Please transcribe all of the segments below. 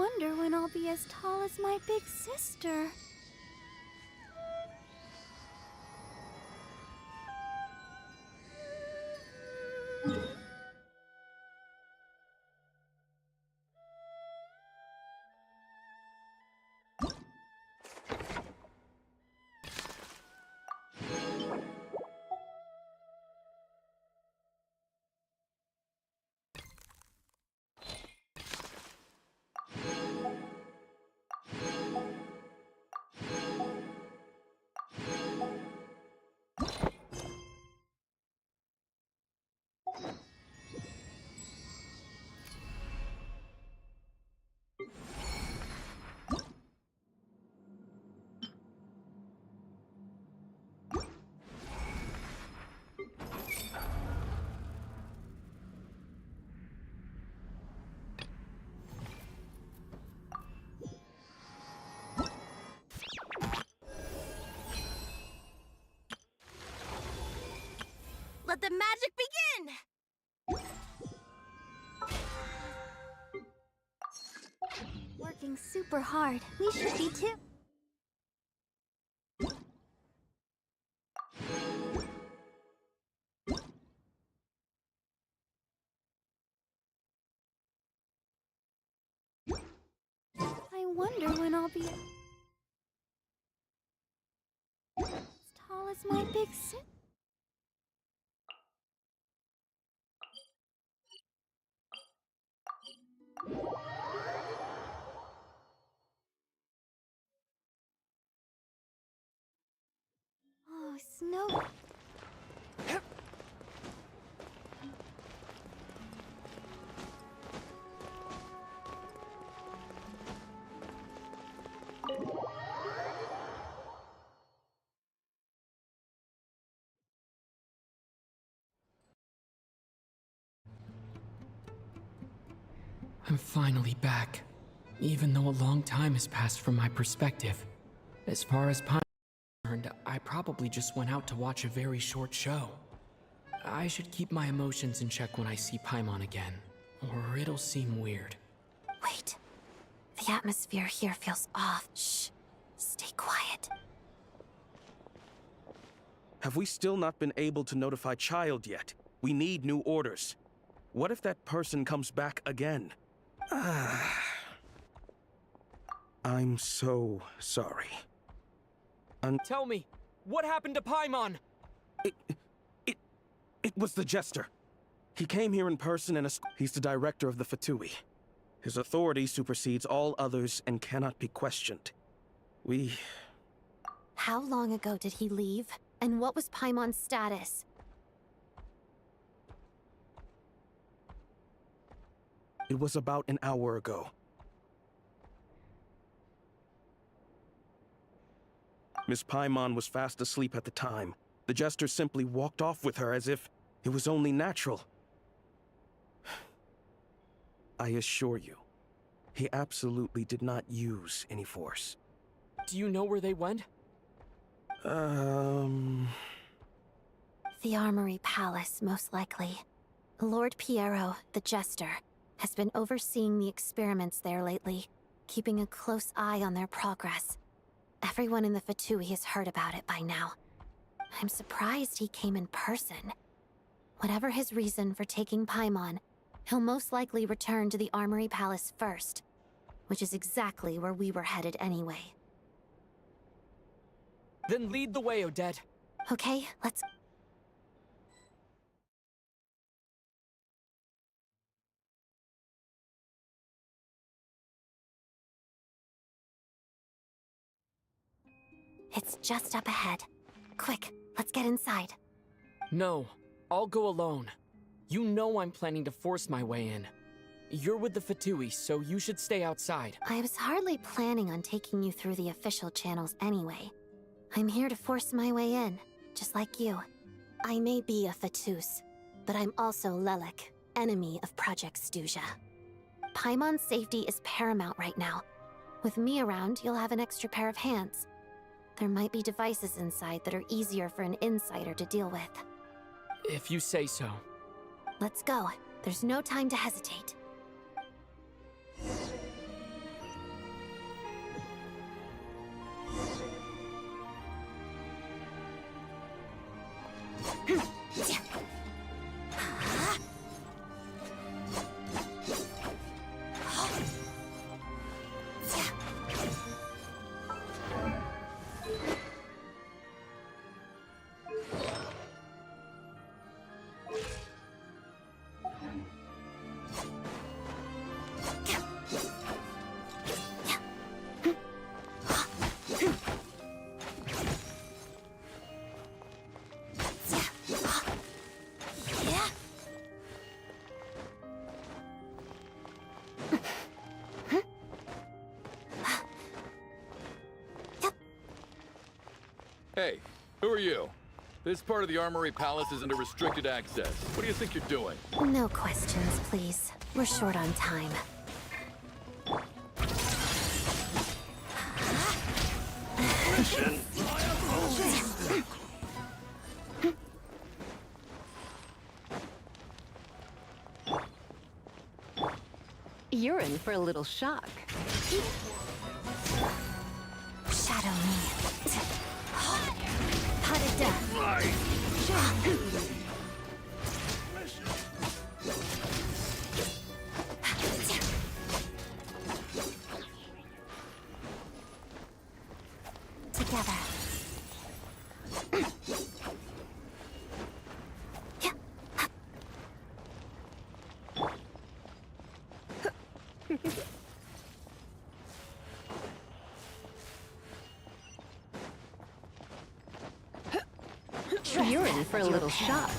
wonder when I'll be as tall as my big sister. Let the magic begin! Working super hard. We should be too. I wonder when I'll be as tall as my big sister. Oh, snow. I'm finally back, even though a long time has passed from my perspective. As far as Paimon is concerned, I probably just went out to watch a very short show. I should keep my emotions in check when I see Paimon again, or it'll seem weird. Wait. The atmosphere here feels off. Shh. Stay quiet. Have we still not been able to notify Child yet? We need new orders. What if that person comes back again? I'm so sorry. Tell me, what happened to Paimon? It was the Jester. He came here in person and he's the director of the Fatui. His authority supersedes all others and cannot be questioned. How long ago did he leave? And what was Paimon's status? It was about an hour ago. Miss Paimon was fast asleep at the time. The Jester simply walked off with her as if it was only natural. I assure you, he absolutely did not use any force. Do you know where they went? The Armory Palace, most likely. Lord Piero, the Jester, has been overseeing the experiments there lately, keeping a close eye on their progress. Everyone in the Fatui has heard about it by now. I'm surprised he came in person. Whatever his reason for taking Paimon, he'll most likely return to the Armory Palace first, which is exactly where we were headed anyway. Then lead the way, Odette. Okay, let's... It's just up ahead. Quick, let's get inside. No, I'll go alone. You know I'm planning to force my way in. You're with the Fatui, so you should stay outside. I was hardly planning on taking you through the official channels anyway. I'm here to force my way in, just like you. I may be a Fatus, but I'm also Lelik, enemy of Project Stuzha. Paimon's safety is paramount right now. With me around, you'll have an extra pair of hands. There might be devices inside that are easier for an insider to deal with. If you say so. Let's go. There's no time to hesitate. Hey, who are you? This part of the Armory Palace is under restricted access. What do you think you're doing? No questions, please. We're short on time. You're in for a little shock. Shadow me. Parida. Together. You're in for a little shock.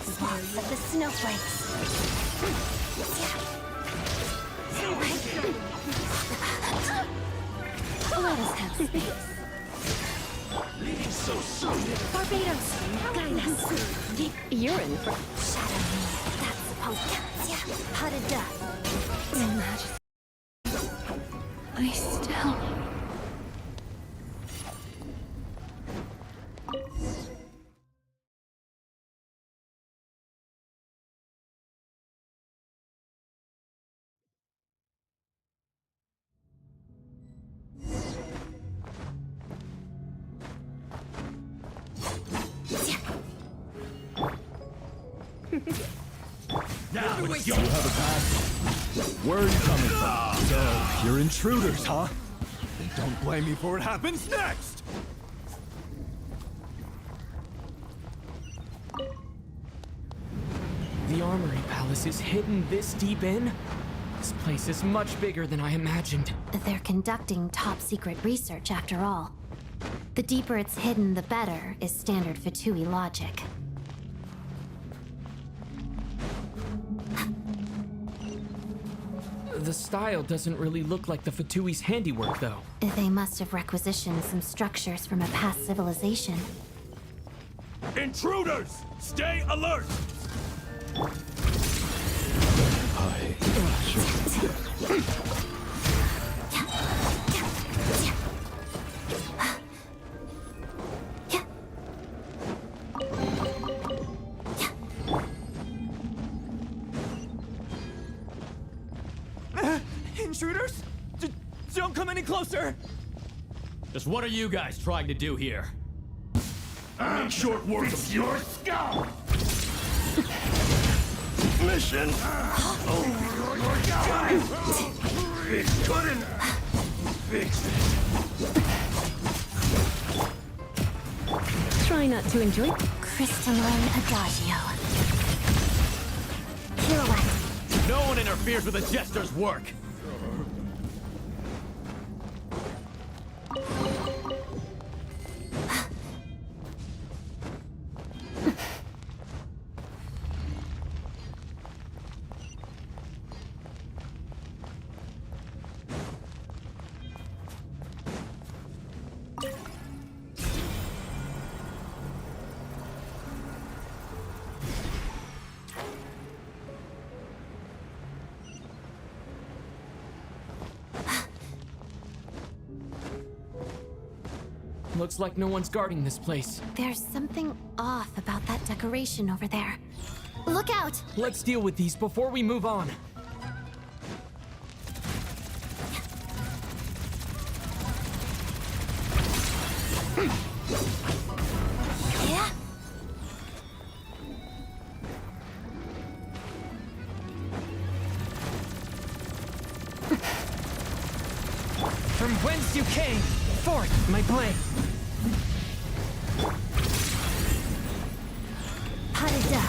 Swamps of the snowflakes. Let us have space. So soon. Barbados, guide us. You're in for... Shadow me. That's supposed to... Parida. Your Majesty. I still... Now it's your have a pass. Where are you coming from? So, you're intruders, huh? Then don't blame me for what happens next! The Armory Palace is hidden this deep in? This place is much bigger than I imagined. They're conducting top-secret research, after all. The deeper it's hidden, the better, is standard Fatui logic. The style doesn't really look like the Fatui's handiwork, though. They must have requisitioned some structures from a past civilization. Intruders! Stay alert! Intruders? Don't come any closer! Just what are you guys trying to do here? Make short work of your skull! Mission! It couldn't fix it. Try not to enjoy... Crystalline Adagio. Pirouette. No one interferes with a jester's work! Looks like no one's guarding this place. There's something off about that decoration over there. Look out! Let's deal with these before we move on. Yeah? From whence you came, forth my blade. Parida.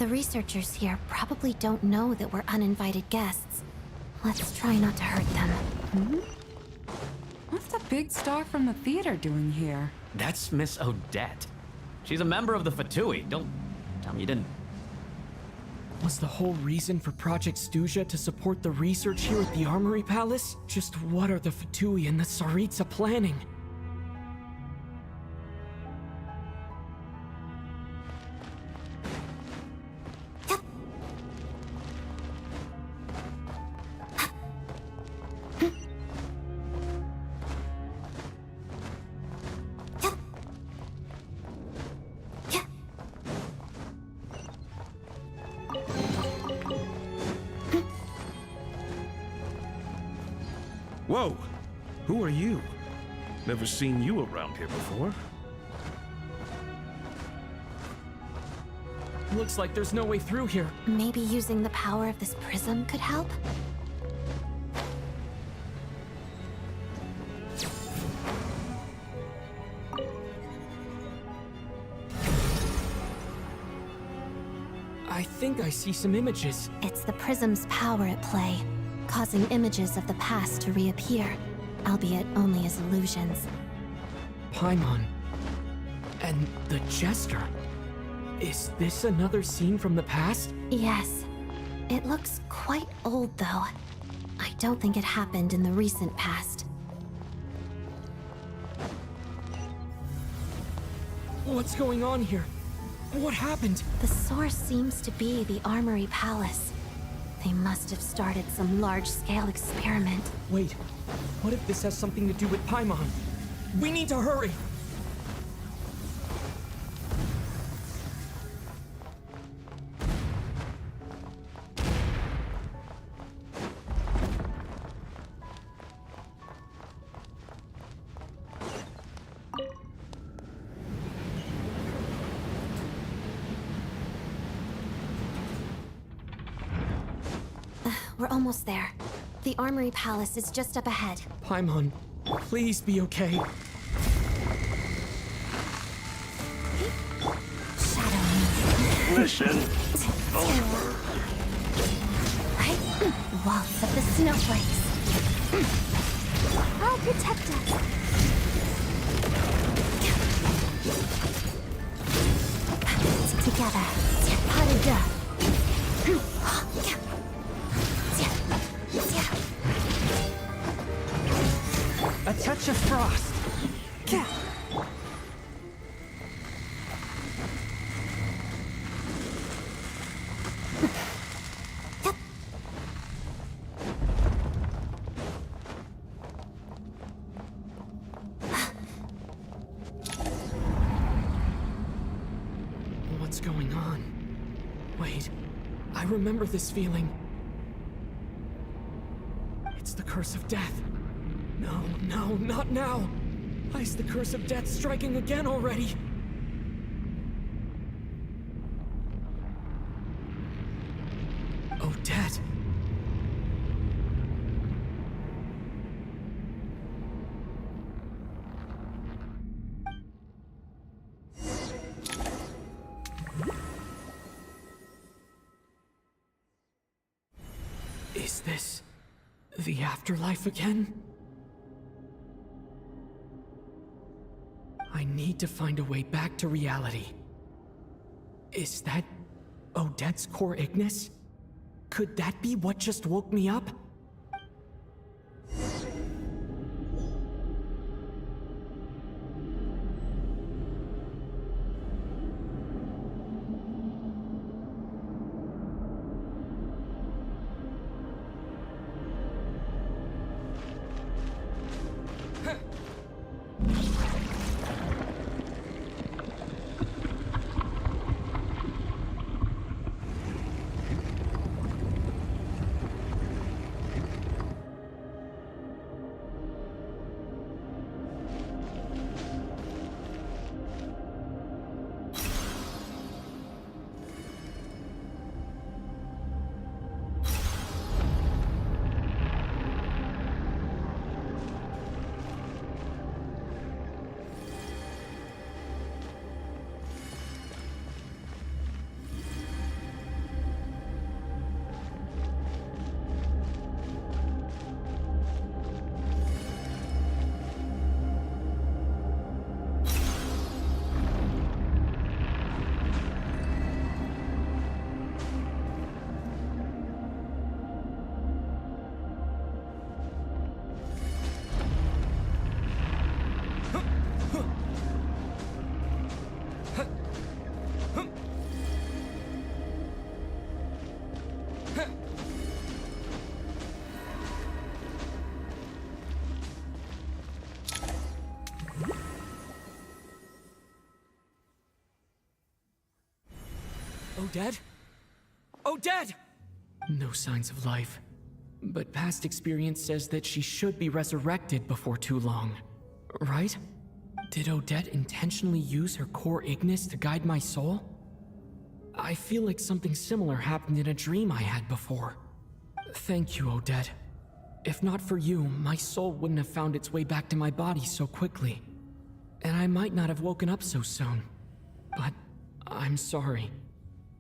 The researchers here probably don't know that we're uninvited guests. Let's try not to hurt them. What's the big star from the theater doing here? That's Miss Odette. She's a member of the Fatui. Don't tell me you didn't. Was the whole reason for Project Stuja to support the research here at the Armory Palace? Just what are the Fatui and the Tsaritsa planning? Whoa! Who are you? Never seen you around here before. Looks like there's no way through here. Maybe using the power of this prism could help? I think I see some images. It's the prism's power at play, causing images of the past to reappear, albeit only as illusions. Paimon. And the Jester. Is this another scene from the past? Yes. It looks quite old, though. I don't think it happened in the recent past. What's going on here? What happened? The source seems to be the Armory Palace. They must have started some large-scale experiment. Wait, what if this has something to do with Paimon? We need to hurry! We're almost there. The Armory Palace is just up ahead. Paimon, please be okay. Shadow me. Listen. Waltz of the snowflakes. I'll protect us. Together. Pas de deux. A touch of frost. What's going on? Wait, I remember this feeling. It's the curse of death. No, no, not now! Why is the curse of death striking again already? Odette! Is this the afterlife again? I need to find a way back to reality. Is that Odette's core Ignis? Could that be what just woke me up? Odette? Odette! No signs of life. But past experience says that she should be resurrected before too long. Right? Did Odette intentionally use her core Ignis to guide my soul? I feel like something similar happened in a dream I had before. Thank you, Odette. If not for you, my soul wouldn't have found its way back to my body so quickly. And I might not have woken up so soon. But I'm sorry.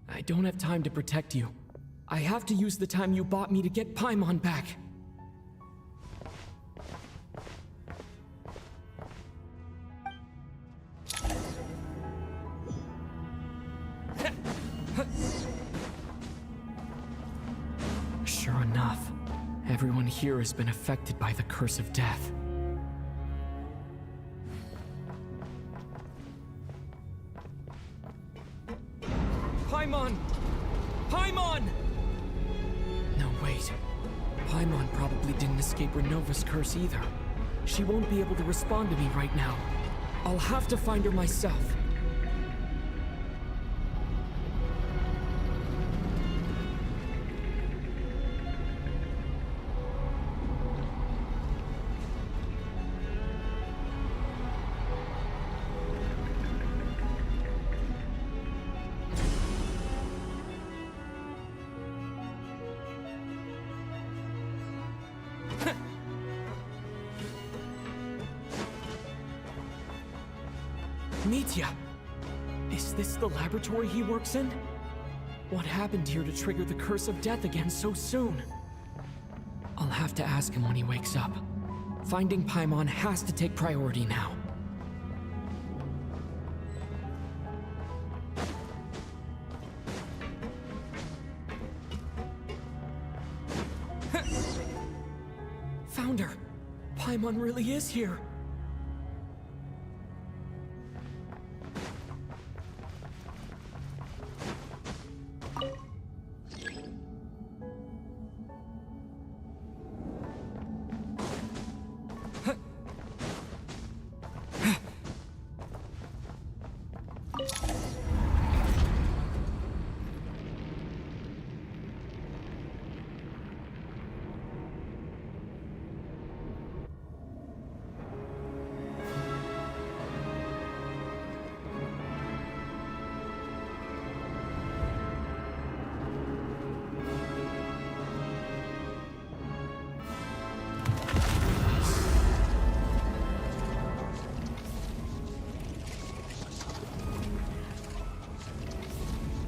I don't have time to protect you. I have to use the time you bought me to get Paimon back. Sure enough, everyone here has been affected by the curse of death. Paimon! Paimon! No, wait. Paimon probably didn't escape Renova's curse either. She won't be able to respond to me right now. I'll have to find her myself. Mitya! Is this the laboratory he works in? What happened here to trigger the curse of death again so soon? I'll have to ask him when he wakes up. Finding Paimon has to take priority now. Found her! Paimon really is here!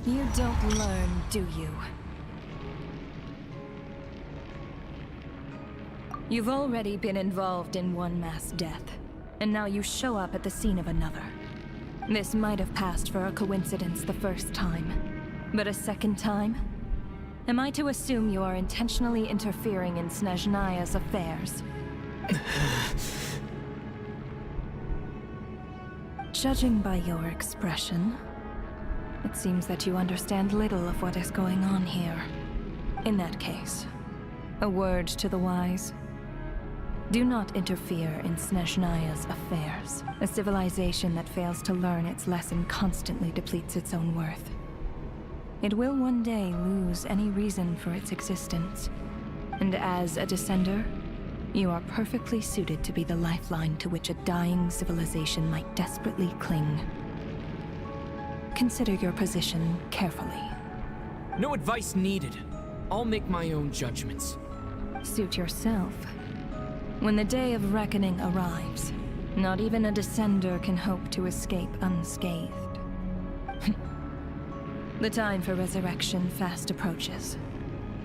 You don't learn, do you? You've already been involved in one mass death, and now you show up at the scene of another. This might have passed for a coincidence the first time, but a second time? Am I to assume you are intentionally interfering in Snezhnaya's affairs? Judging by your expression, it seems that you understand little of what is going on here. In that case, a word to the wise. Do not interfere in Snezhnaya's affairs. A civilization that fails to learn its lesson constantly depletes its own worth. It will one day lose any reason for its existence. And as a descender, you are perfectly suited to be the lifeline to which a dying civilization might desperately cling. Consider your position carefully. No advice needed. I'll make my own judgments. Suit yourself. When the day of reckoning arrives, not even a descender can hope to escape unscathed. The time for resurrection fast approaches.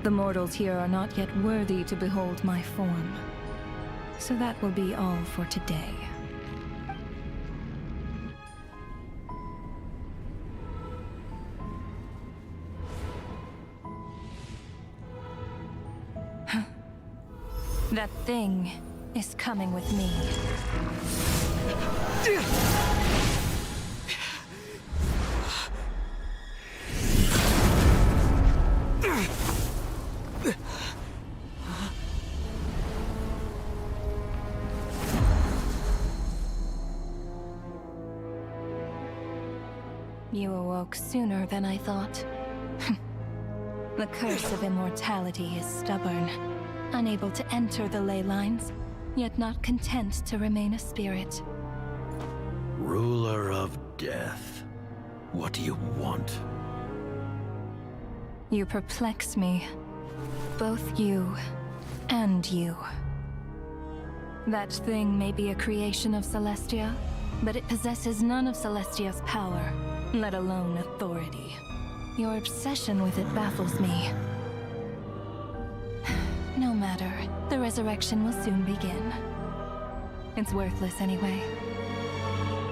The mortals here are not yet worthy to behold my form. So that will be all for today. That thing is coming with me. You awoke sooner than I thought. The curse of immortality is stubborn, unable to enter the ley lines, yet not content to remain a spirit. Ruler of Death. What do you want? You perplex me. Both you and you. That thing may be a creation of Celestia, but it possesses none of Celestia's power, let alone authority. Your obsession with it baffles me. No matter, the resurrection will soon begin. It's worthless anyway.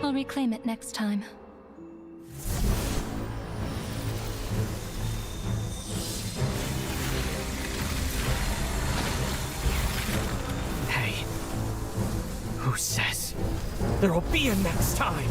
I'll reclaim it next time. Hey, who says there'll be a next time?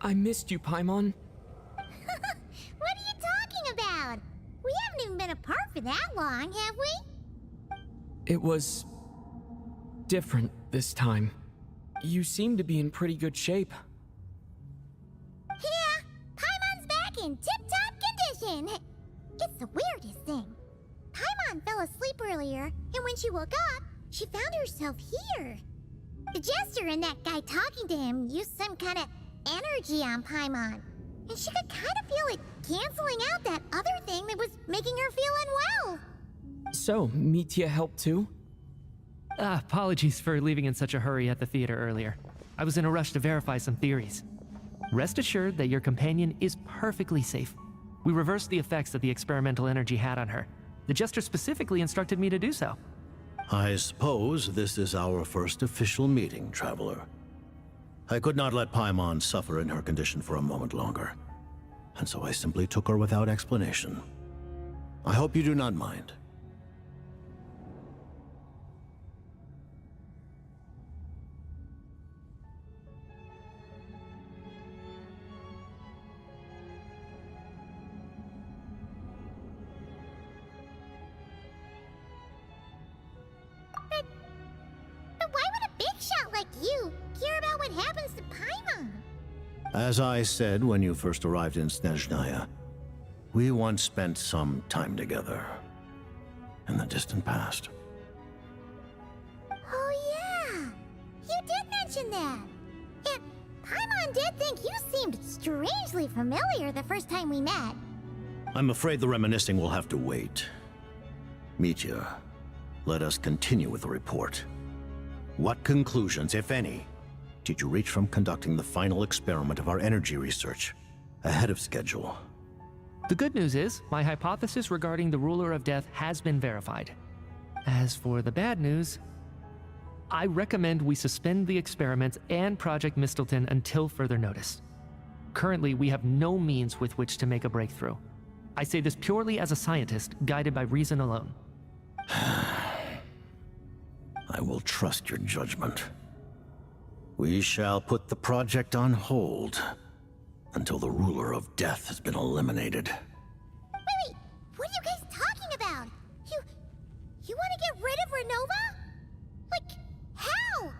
I missed you, Paimon. What are you talking about? We haven't even been apart for that long, have we? It was different this time. You seem to be in pretty good shape. Yeah, Paimon's back in tip-top condition. It's the weirdest thing. Paimon fell asleep earlier, and when she woke up, she found herself here. The jester and that guy talking to him used some kind of energy on Paimon, and she could kind of feel it canceling out that other thing that was making her feel unwell. So, Mitya helped too? Apologies for leaving in such a hurry at the theater earlier. I was in a rush to verify some theories. Rest assured that your companion is perfectly safe. We reversed the effects that the experimental energy had on her. The jester specifically instructed me to do so. I suppose this is our first official meeting, Traveler. I could not let Paimon suffer in her condition for a moment longer, and so I simply took her without explanation. I hope you do not mind. But why would a big shot like you care about what happens to Paimon? As I said when you first arrived in Snezhnaya, we once spent some time together in the distant past. Oh yeah, you did mention that. And Paimon did think you seemed strangely familiar the first time we met. I'm afraid the reminiscing will have to wait. Mitya, let us continue with the report. What conclusions, if any, did you reach from conducting the final experiment of our energy research ahead of schedule? The good news is, my hypothesis regarding the Ruler of Death has been verified. As for the bad news, I recommend we suspend the experiments and Project Mistleton until further notice. Currently, we have no means with which to make a breakthrough. I say this purely as a scientist, guided by reason alone. I will trust your judgment. We shall put the project on hold until the ruler of death has been eliminated. Wait, what are you guys talking about? You want to get rid of Renova? Like, how?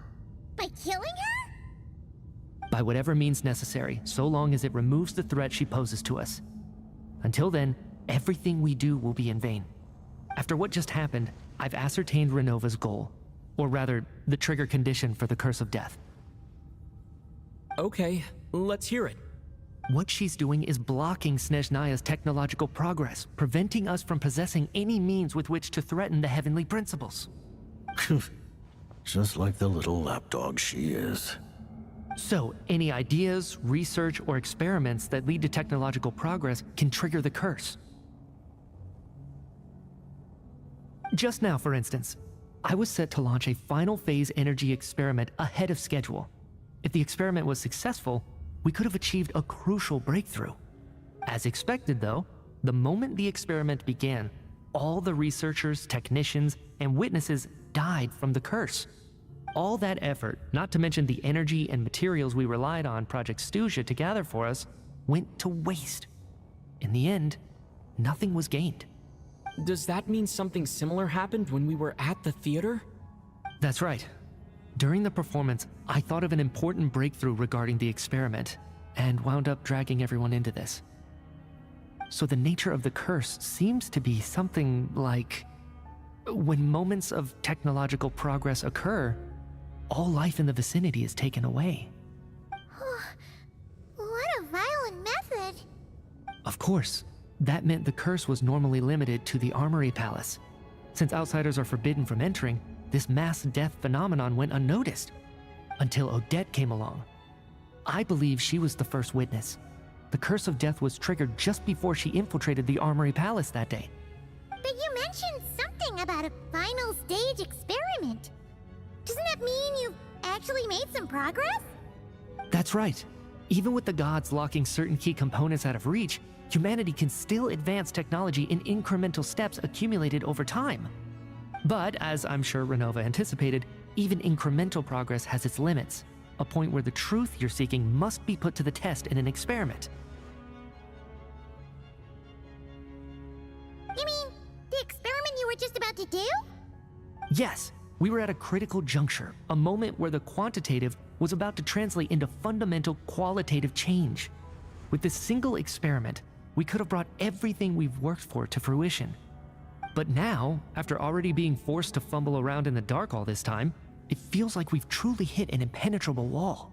By killing her? By whatever means necessary, so long as it removes the threat she poses to us. Until then, everything we do will be in vain. After what just happened, I've ascertained Renova's goal. Or rather, the trigger condition for the Curse of Death. Okay, let's hear it. What she's doing is blocking Snezhnaya's technological progress, preventing us from possessing any means with which to threaten the heavenly principles. Just like the little lapdog she is. So, any ideas, research, or experiments that lead to technological progress can trigger the curse. Just now, for instance, I was set to launch a final phase energy experiment ahead of schedule. If the experiment was successful, we could have achieved a crucial breakthrough. As expected, though, the moment the experiment began, all the researchers, technicians, and witnesses died from the curse. All that effort, not to mention the energy and materials we relied on Project Snezhnaya to gather for us, went to waste. In the end, nothing was gained. Does that mean something similar happened when we were at the theater? That's right. During the performance, I thought of an important breakthrough regarding the experiment, and wound up dragging everyone into this. So the nature of the curse seems to be something like, when moments of technological progress occur, all life in the vicinity is taken away. What a violent method. Of course, that meant the curse was normally limited to the Armory Palace. Since outsiders are forbidden from entering, this mass death phenomenon went unnoticed. Until Odette came along. I believe she was the first witness. The curse of death was triggered just before she infiltrated the Armory Palace that day. But you mentioned something about a final stage experiment. Doesn't that mean you've actually made some progress? That's right. Even with the gods locking certain key components out of reach, humanity can still advance technology in incremental steps accumulated over time. But, as I'm sure Renova anticipated, even incremental progress has its limits, a point where the truth you're seeking must be put to the test in an experiment. You mean, the experiment you were just about to do? Yes, we were at a critical juncture, a moment where the quantitative was about to translate into fundamental qualitative change. With this single experiment, we could have brought everything we've worked for to fruition. But now, after already being forced to fumble around in the dark all this time, it feels like we've truly hit an impenetrable wall.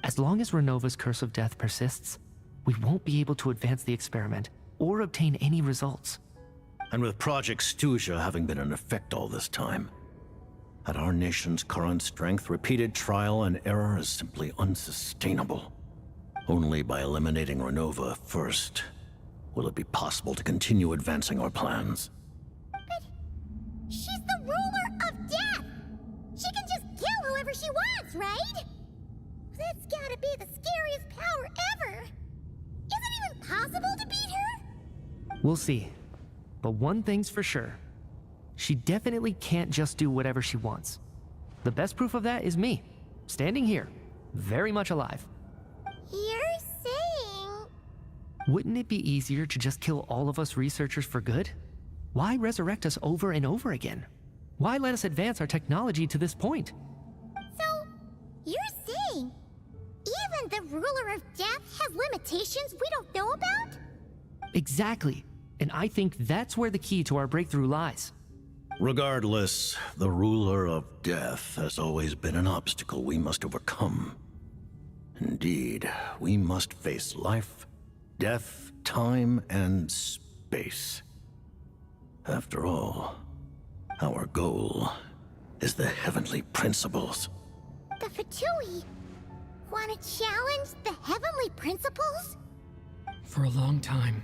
As long as Renova's Curse of Death persists, we won't be able to advance the experiment or obtain any results. And with Project Snezhnaya having been in effect all this time, at our nation's current strength, repeated trial and error is simply unsustainable. Only by eliminating Renova first will it be possible to continue advancing our plans. But she's the ruler of death! She can just kill whoever she wants, right? That's gotta be the scariest power ever! Is it even possible to beat her? We'll see. But one thing's for sure. She definitely can't just do whatever she wants. The best proof of that is me, standing here, very much alive. You're saying... Wouldn't it be easier to just kill all of us researchers for good? Why resurrect us over and over again? Why let us advance our technology to this point? So, you're saying even the ruler of death has limitations we don't know about? Exactly. And I think that's where the key to our breakthrough lies. Regardless, the ruler of death has always been an obstacle we must overcome. Indeed, we must face life, death, time, and space. After all, our goal is the heavenly principles. The Fatui want to challenge the heavenly principles? For a long time,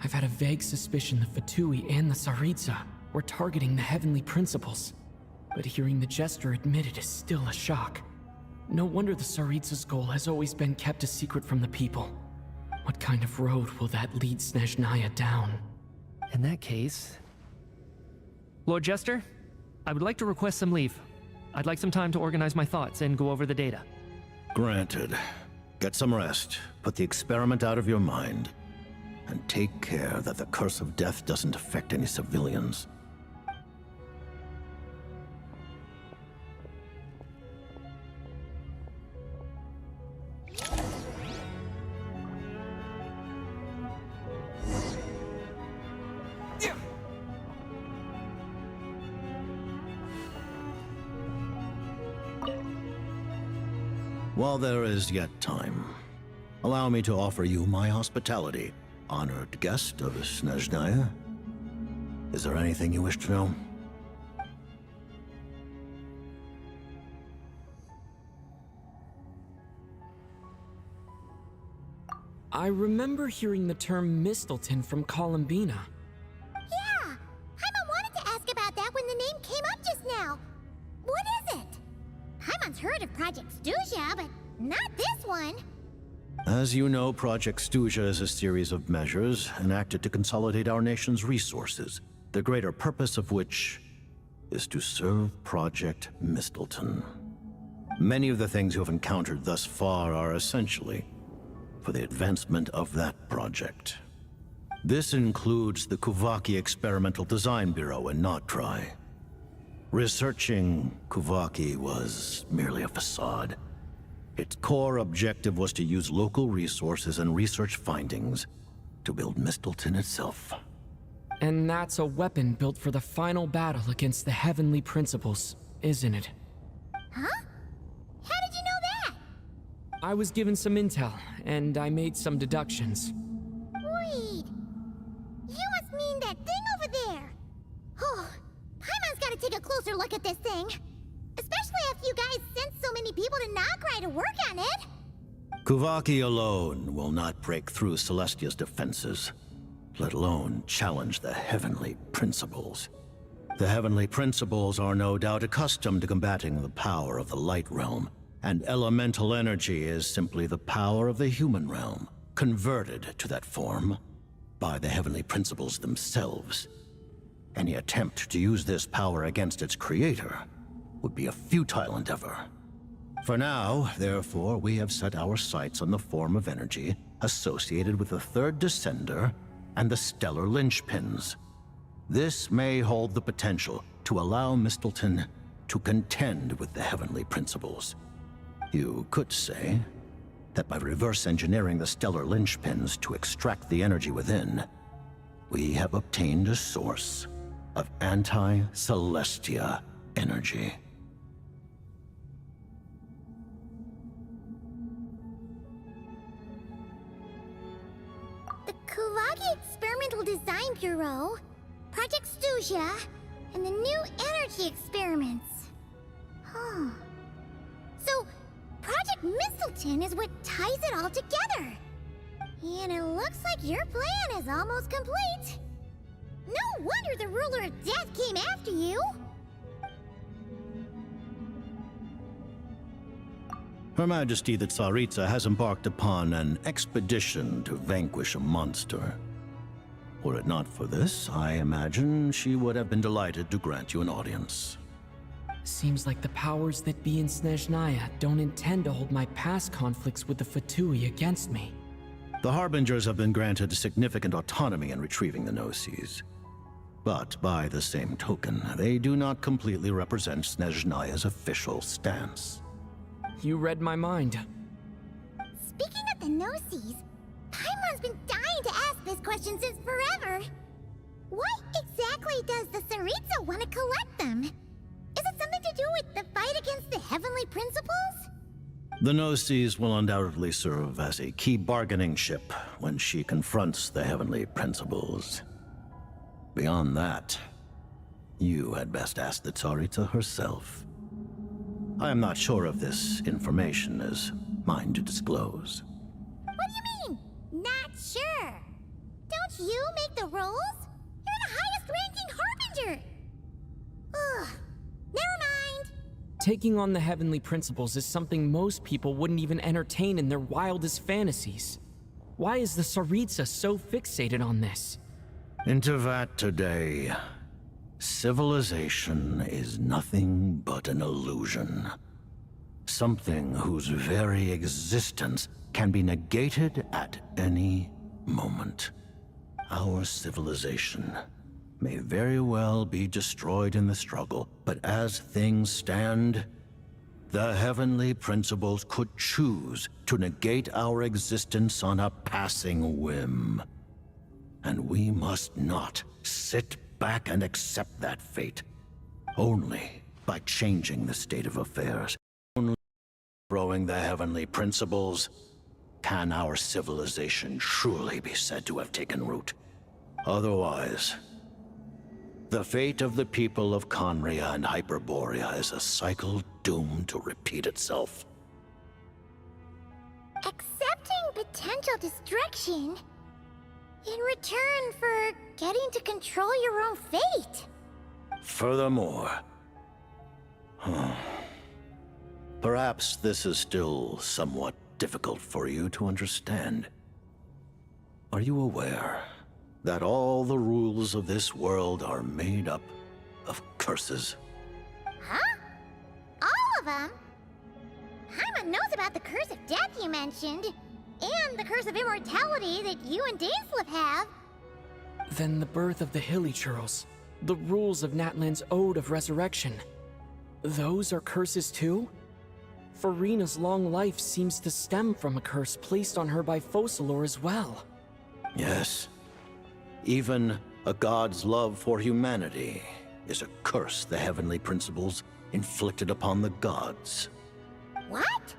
I've had a vague suspicion the Fatui and the Tsaritsa were targeting the heavenly principles. but hearing the Jester admit it is still a shock. No wonder the Tsaritsa's goal has always been kept a secret from the people. What kind of road will that lead Snezhnaya down? In that case... Lord Jester, I would like to request some leave. I'd like some time to organize my thoughts and go over the data. Granted. Get some rest, put the experiment out of your mind, and take care that the curse of death doesn't affect any civilians. While there is yet time, allow me to offer you my hospitality, honored guest of Snezhnaya. Is there anything you wish to know? I remember hearing the term Mistleton from Columbina. Yeah! Paimon wanted to ask about that when the name came up just now. What is it? Paimon's heard of Project Snezhnaya, but not this one. As you know, Project Snezhnaya is a series of measures enacted to consolidate our nation's resources, the greater purpose of which is to serve Project Mistleton. Many of the things you have encountered thus far are essentially for the advancement of that project. This includes the Kuvaki Experimental Design Bureau in Notdry. Researching Kuvaki was merely a facade. Its core objective was to use local resources and research findings to build Mistleton itself. And that's a weapon built for the final battle against the Heavenly Principles, isn't it? Huh? How did you know that? I was given some intel, and I made some deductions. Wait. You must mean that thing over there. Oh, Paimon's gotta take a closer look at this thing. Especially after you guys sent so many people to Notdry to work on it. Kuvaki alone will not break through Celestia's defenses, let alone challenge the Heavenly Principles. The Heavenly Principles are no doubt accustomed to combating the power of the Light Realm, and elemental energy is simply the power of the human realm, converted to that form by the Heavenly Principles themselves. Any attempt to use this power against its creator would be a futile endeavor. For now, therefore, we have set our sights on the form of energy associated with the Third Descender and the Stellar Linchpins. This may hold the potential to allow Mistleton to contend with the Heavenly Principles. You could say that by reverse engineering the Stellar Linchpins to extract the energy within, we have obtained a source of anti-Celestia energy. The Kuvaki Experimental Design Bureau, Project Snezhnaya, and the new energy experiments. Huh. So, Project Mistleton is what ties it all together. And it looks like your plan is almost complete. No wonder the Ruler of Death came after you. Her Majesty the Tsaritsa has embarked upon an expedition to vanquish a monster. Were it not for this, I imagine she would have been delighted to grant you an audience. Seems like the powers that be in Snezhnaya don't intend to hold my past conflicts with the Fatui against me. The Harbingers have been granted significant autonomy in retrieving the Gnosis. But by the same token, they do not completely represent Snezhnaya's official stance. You read my mind. Speaking of the Gnosis, Paimon's been dying to ask this question since forever. Why exactly does the Tsaritsa want to collect them? Is it something to do with the fight against the Heavenly Principles? The Gnosis will undoubtedly serve as a key bargaining chip when she confronts the Heavenly Principles. Beyond that, you had best ask the Tsaritsa herself. I am not sure if this information is mine to disclose. What do you mean, not sure? Don't you make the rolls? You're the highest ranking Harbinger! Ugh, never Taking on the heavenly principles is something most people wouldn't even entertain in their wildest fantasies. Why is the Tsaritsa so fixated on this? Intervat today. Civilization is nothing but an illusion. Something whose very existence can be negated at any moment. Our civilization may very well be destroyed in the struggle, but as things stand, the heavenly principles could choose to negate our existence on a passing whim. And we must not sit back and accept that fate. Only by changing the state of affairs, only by growing the heavenly principles, can our civilization truly be said to have taken root. Otherwise, the fate of the people of Conria and Hyperborea is a cycle doomed to repeat itself. Accepting potential destruction in return for getting to control your own fate. Furthermore, perhaps this is still somewhat difficult for you to understand. Are you aware that all the rules of this world are made up of curses? Huh? All of them? Paimon knows about the curse of death you mentioned, and the curse of immortality that you and Dainsleif have. Then the birth of the Hilichurls, the rules of Natlan's Ode of Resurrection, those are curses too? Farina's long life seems to stem from a curse placed on her by Focalor as well. Yes. Even a god's love for humanity is a curse the heavenly principles inflicted upon the gods. What?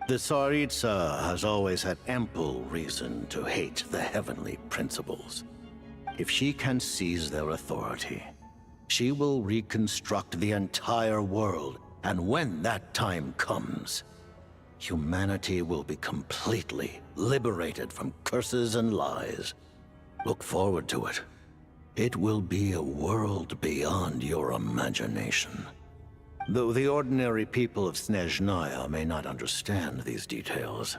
The Tsaritsa has always had ample reason to hate the heavenly principles. If she can seize their authority, she will reconstruct the entire world, and when that time comes, humanity will be completely liberated from curses and lies. Look forward to it. It will be a world beyond your imagination. Though the ordinary people of Snezhnaya may not understand these details,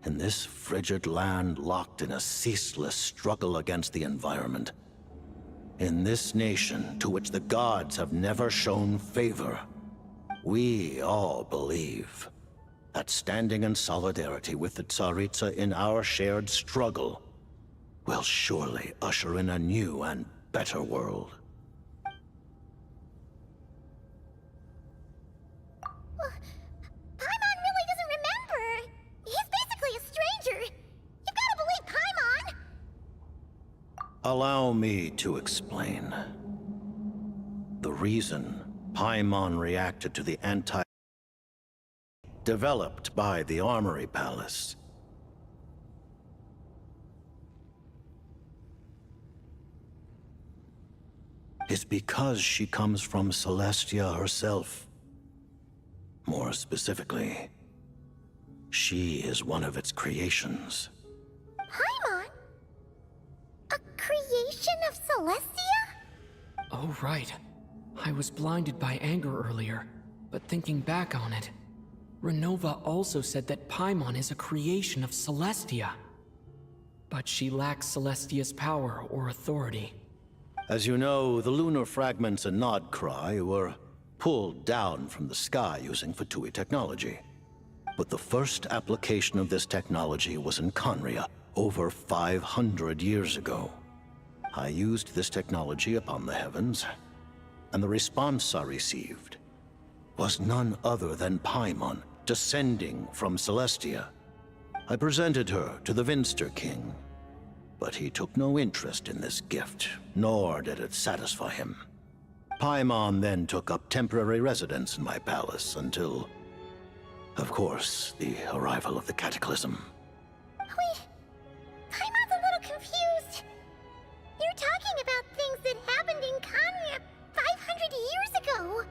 in this frigid land locked in a ceaseless struggle against the environment, in this nation to which the gods have never shown favor, we all believe that standing in solidarity with the Tsaritsa in our shared struggle will surely usher in a new and better world. Paimon really doesn't remember. He's basically a stranger. You've got to believe Paimon. Allow me to explain. The reason Paimon reacted to the developed by the Armory Palace is because she comes from Celestia herself. More specifically, she is one of its creations. Paimon? A creation of Celestia? Oh, right. I was blinded by anger earlier, but thinking back on it, Renova also said that Paimon is a creation of Celestia. But she lacks Celestia's power or authority. As you know, the lunar fragments in Nodcry were pulled down from the sky using Fatui technology. But the first application of this technology was in Conria, over 500 years ago. I used this technology upon the heavens, and the response I received was none other than Paimon, descending from Celestia. I presented her to the Vinster King, but he took no interest in this gift, nor did it satisfy him. Paimon then took up temporary residence in my palace until, of course, the arrival of the Cataclysm. Wait, Paimon's a little confused. You're talking about things that happened in Conria 500 years ago.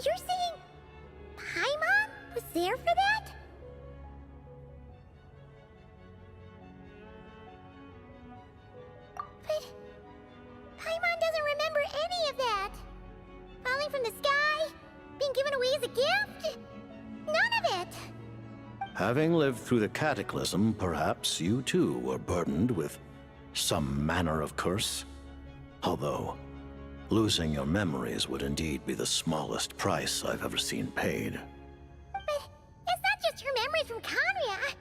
You're saying Paimon was there for that? But Paimon doesn't remember any of that. Falling from the sky, Having lived through the cataclysm, perhaps you too were burdened with some manner of curse. Although, losing your memories would indeed be the smallest price I've ever seen paid. But it's not just her memories from Conria.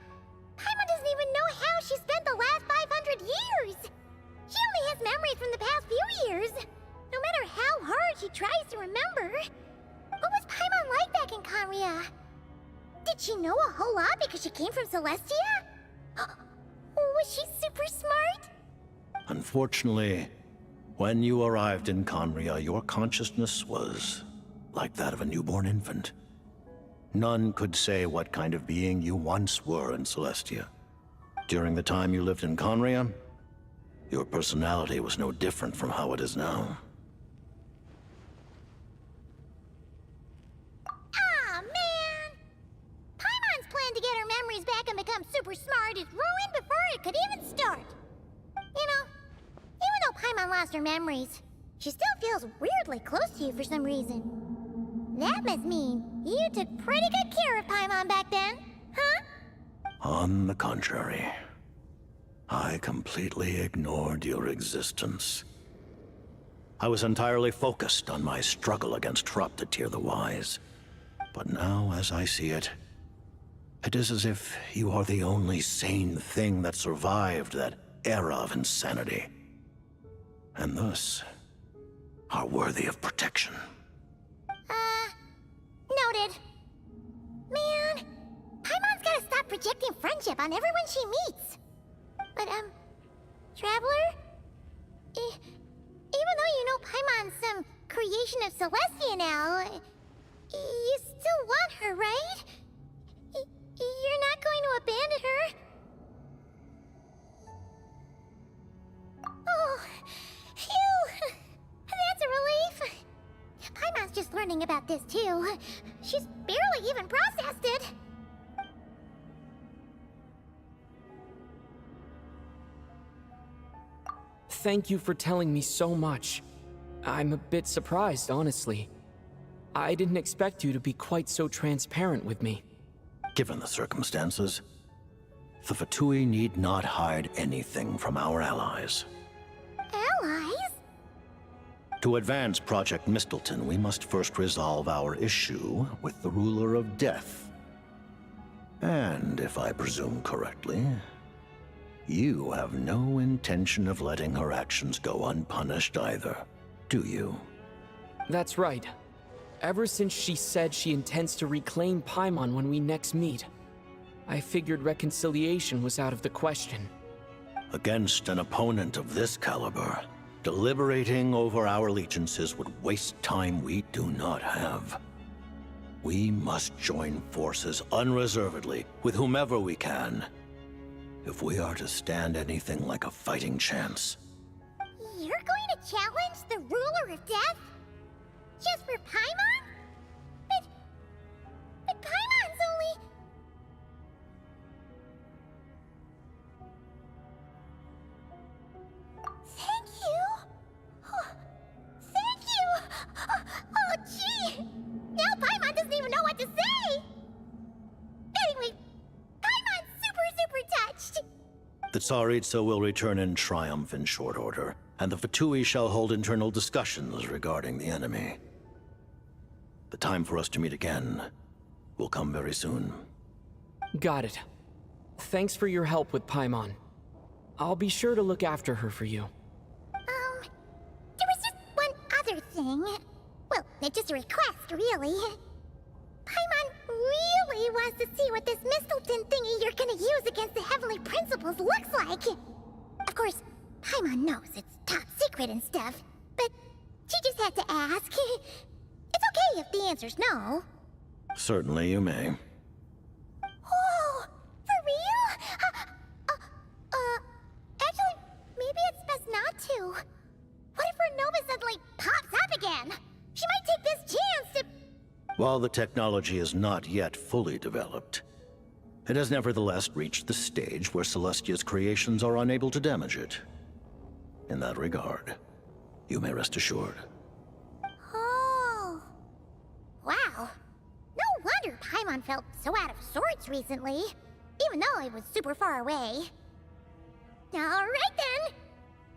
Paimon doesn't even know how she spent the last 500 years. She only has memories from the past few years. No matter how hard she tries to remember. What was Paimon like back in Conria? Did she know a whole lot because she came from Celestia? Was she super smart? Unfortunately, when you arrived in Conria, your consciousness was like that of a newborn infant. None could say what kind of being you once were in Celestia. During the time you lived in Conria, your personality was no different from how it is now. Aw, man! Paimon's plan to get her memories back and become super smart is ruined before it could even start. You know, even though Paimon lost her memories, she still feels weirdly close to you for some reason. That must mean you took pretty good care of Paimon back then, huh? On the contrary, I completely ignored your existence. I was entirely focused on my struggle against Troptatyr the Wise. But now, as I see it, it is as if you are the only sane thing that survived that era of insanity. And thus, are worthy of protection. Noted. Man, Paimon's gotta stop projecting friendship on everyone she meets. But, Traveler? Even though you know Paimon's some creation of Celestia now, you still want her, right? You're not going to abandon her? Oh, phew! That's a relief. Paimon's just learning about this, too. She's barely even processed it. Thank you for telling me so much. I'm a bit surprised, honestly. I didn't expect you to be quite so transparent with me. Given the circumstances, the Fatui need not hide anything from our allies. Allies? To advance Project Mistleton, we must first resolve our issue with the Ruler of Death. And, if I presume correctly, you have no intention of letting her actions go unpunished either, do you? That's right. Ever since she said she intends to reclaim Paimon when we next meet, I figured reconciliation was out of the question. Against an opponent of this caliber, deliberating over our allegiances would waste time we do not have. We must join forces unreservedly with whomever we can, if we are to stand anything like a fighting chance. You're going to challenge the Ruler of Death? Just for Paimon? But Paimon's only... Thank you! Thank you! Oh, gee! Now Paimon doesn't even know what to say! Anyway, Paimon's super touched! The Tsaritsa will return in triumph in short order, and the Fatui shall hold internal discussions regarding the enemy. The time for us to meet again will come very soon. Got it. Thanks for your help with Paimon. I'll be sure to look after her for you. There was just one other thing. Well, it's just a request, really. Paimon really wants to see what this Mistleton thingy you're gonna use against the Heavenly Principles looks like. Of course, Paimon knows it's top secret and stuff, but she just had to ask. It's okay if the answer's no. Certainly you may. Oh, for real? Actually, maybe it's best not to. What if her Nova suddenly pops up again? She might take this chance to... While the technology is not yet fully developed, it has nevertheless reached the stage where Celestia's creations are unable to damage it. In that regard, you may rest assured. Oh. Wow. No wonder Paimon felt so out of sorts recently, even though I was super far away. Alright then!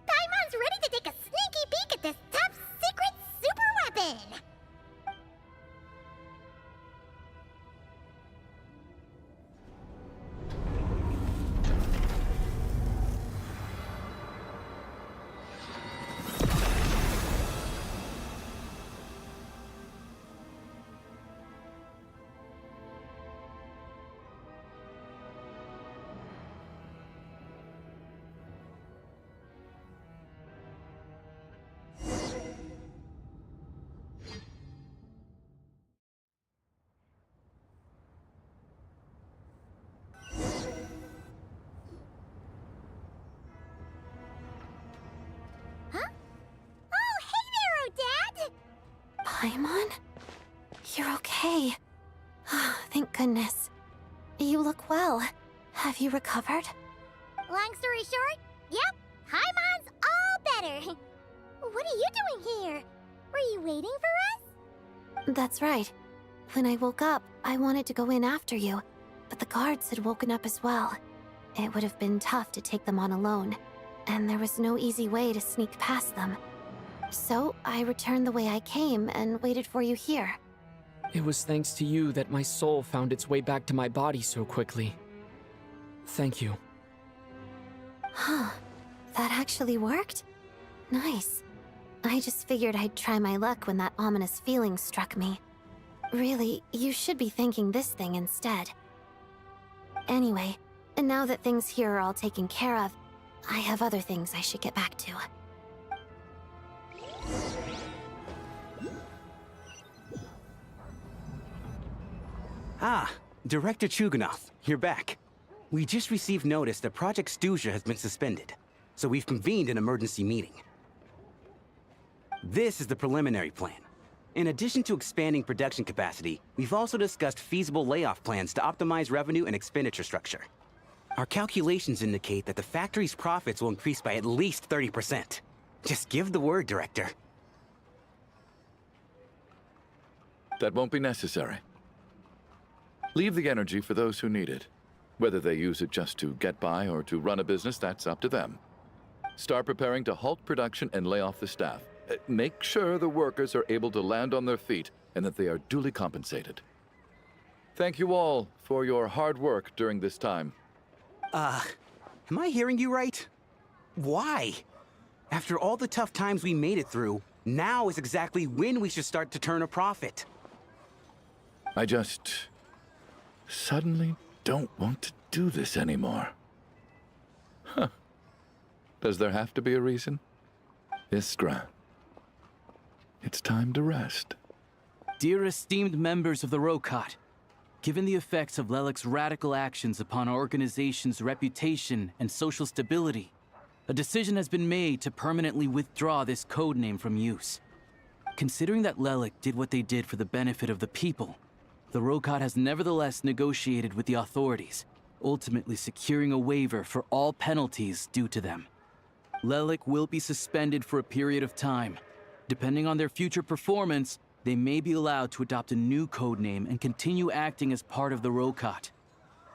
Paimon's ready to take a sneaky peek at this top secret super weapon! Paimon? You're okay. Thank goodness. You look well. Have you recovered? Long story short, yep, Paimon's all better. What are you doing here? Were you waiting for us? That's right. When I woke up, I wanted to go in after you, but the guards had woken up as well. It would have been tough to take them on alone, and there was no easy way to sneak past them. So I returned the way I came and waited for you here. It was thanks to you that my soul found its way back to my body so quickly. Thank you. Huh. That actually worked? Nice. I just figured I'd try my luck when that ominous feeling struck me. Really, you should be thanking this thing instead. Anyway, and now that things here are all taken care of, I have other things I should get back to. Ah, Director Chuganov, you're back. We just received notice that Project Snezhnaya has been suspended, so we've convened an emergency meeting. This is the preliminary plan. In addition to expanding production capacity, we've also discussed feasible layoff plans to optimize revenue and expenditure structure. Our calculations indicate that the factory's profits will increase by at least 30%. Just give the word, Director. That won't be necessary. Leave the energy for those who need it. Whether they use it just to get by or to run a business, that's up to them. Start preparing to halt production and lay off the staff. Make sure the workers are able to land on their feet and that they are duly compensated. Thank you all for your hard work during this time. Am I hearing you right? Why? After all the tough times we made it through, now is exactly when we should start to turn a profit. I just suddenly don't want to do this anymore. Huh. Does there have to be a reason? Iskra, it's time to rest. Dear esteemed members of the Rokot, given the effects of Lelik's radical actions upon our organization's reputation and social stability, a decision has been made to permanently withdraw this codename from use. Considering that Lelik did what they did for the benefit of the people, the Rokot has nevertheless negotiated with the authorities, ultimately securing a waiver for all penalties due to them. Lelik will be suspended for a period of time. Depending on their future performance, they may be allowed to adopt a new codename and continue acting as part of the Rokot.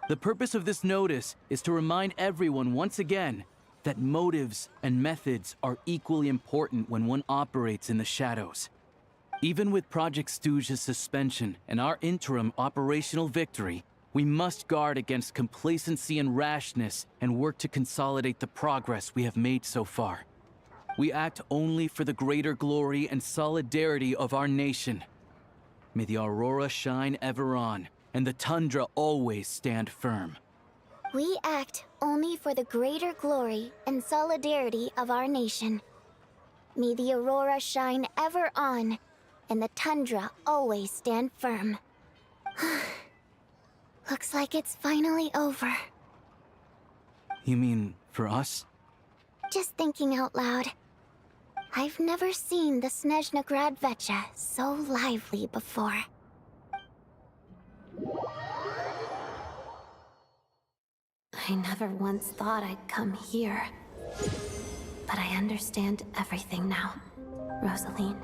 The purpose of this notice is to remind everyone once again that motives and methods are equally important when one operates in the shadows. Even with Project Snezhnaya's suspension and our interim operational victory, we must guard against complacency and rashness and work to consolidate the progress we have made so far. We act only for the greater glory and solidarity of our nation. May the aurora shine ever on, and the tundra always stand firm. We act only for the greater glory and solidarity of our nation. May the aurora shine ever on, and the tundra always stand firm. Looks like it's finally over. You mean for us? Just thinking out loud. I've never seen the Snezhnaya Gradvecha so lively before. I never once thought I'd come here. But I understand everything now, Rosaline.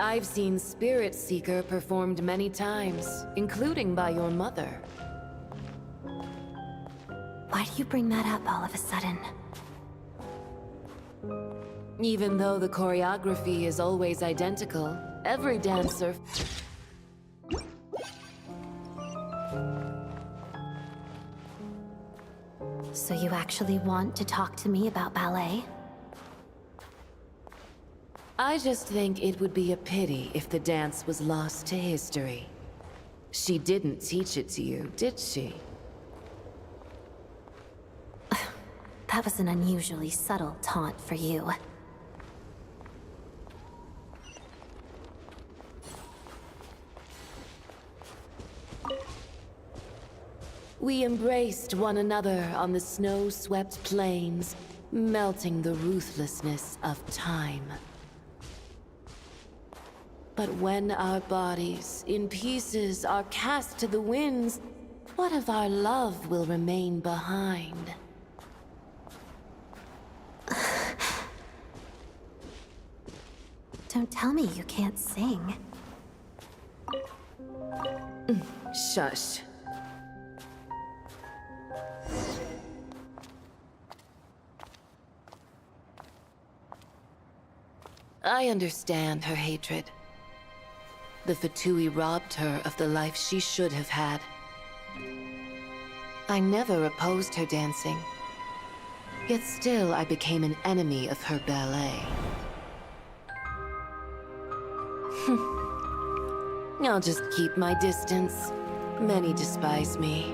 I've seen Spirit Seeker performed many times, including by your mother. Why do you bring that up all of a sudden? Even though the choreography is always identical, every dancer... So you actually want to talk to me about ballet? I just think it would be a pity if the dance was lost to history. She didn't teach it to you, did she? That was an unusually subtle taunt for you. We embraced one another on the snow-swept plains, melting the ruthlessness of time. But when our bodies, in pieces, are cast to the winds, what of our love will remain behind? Don't tell me you can't sing. Shush. I understand her hatred. The Fatui robbed her of the life she should have had. I never opposed her dancing. Yet still I became an enemy of her ballet. I'll just keep my distance. Many despise me.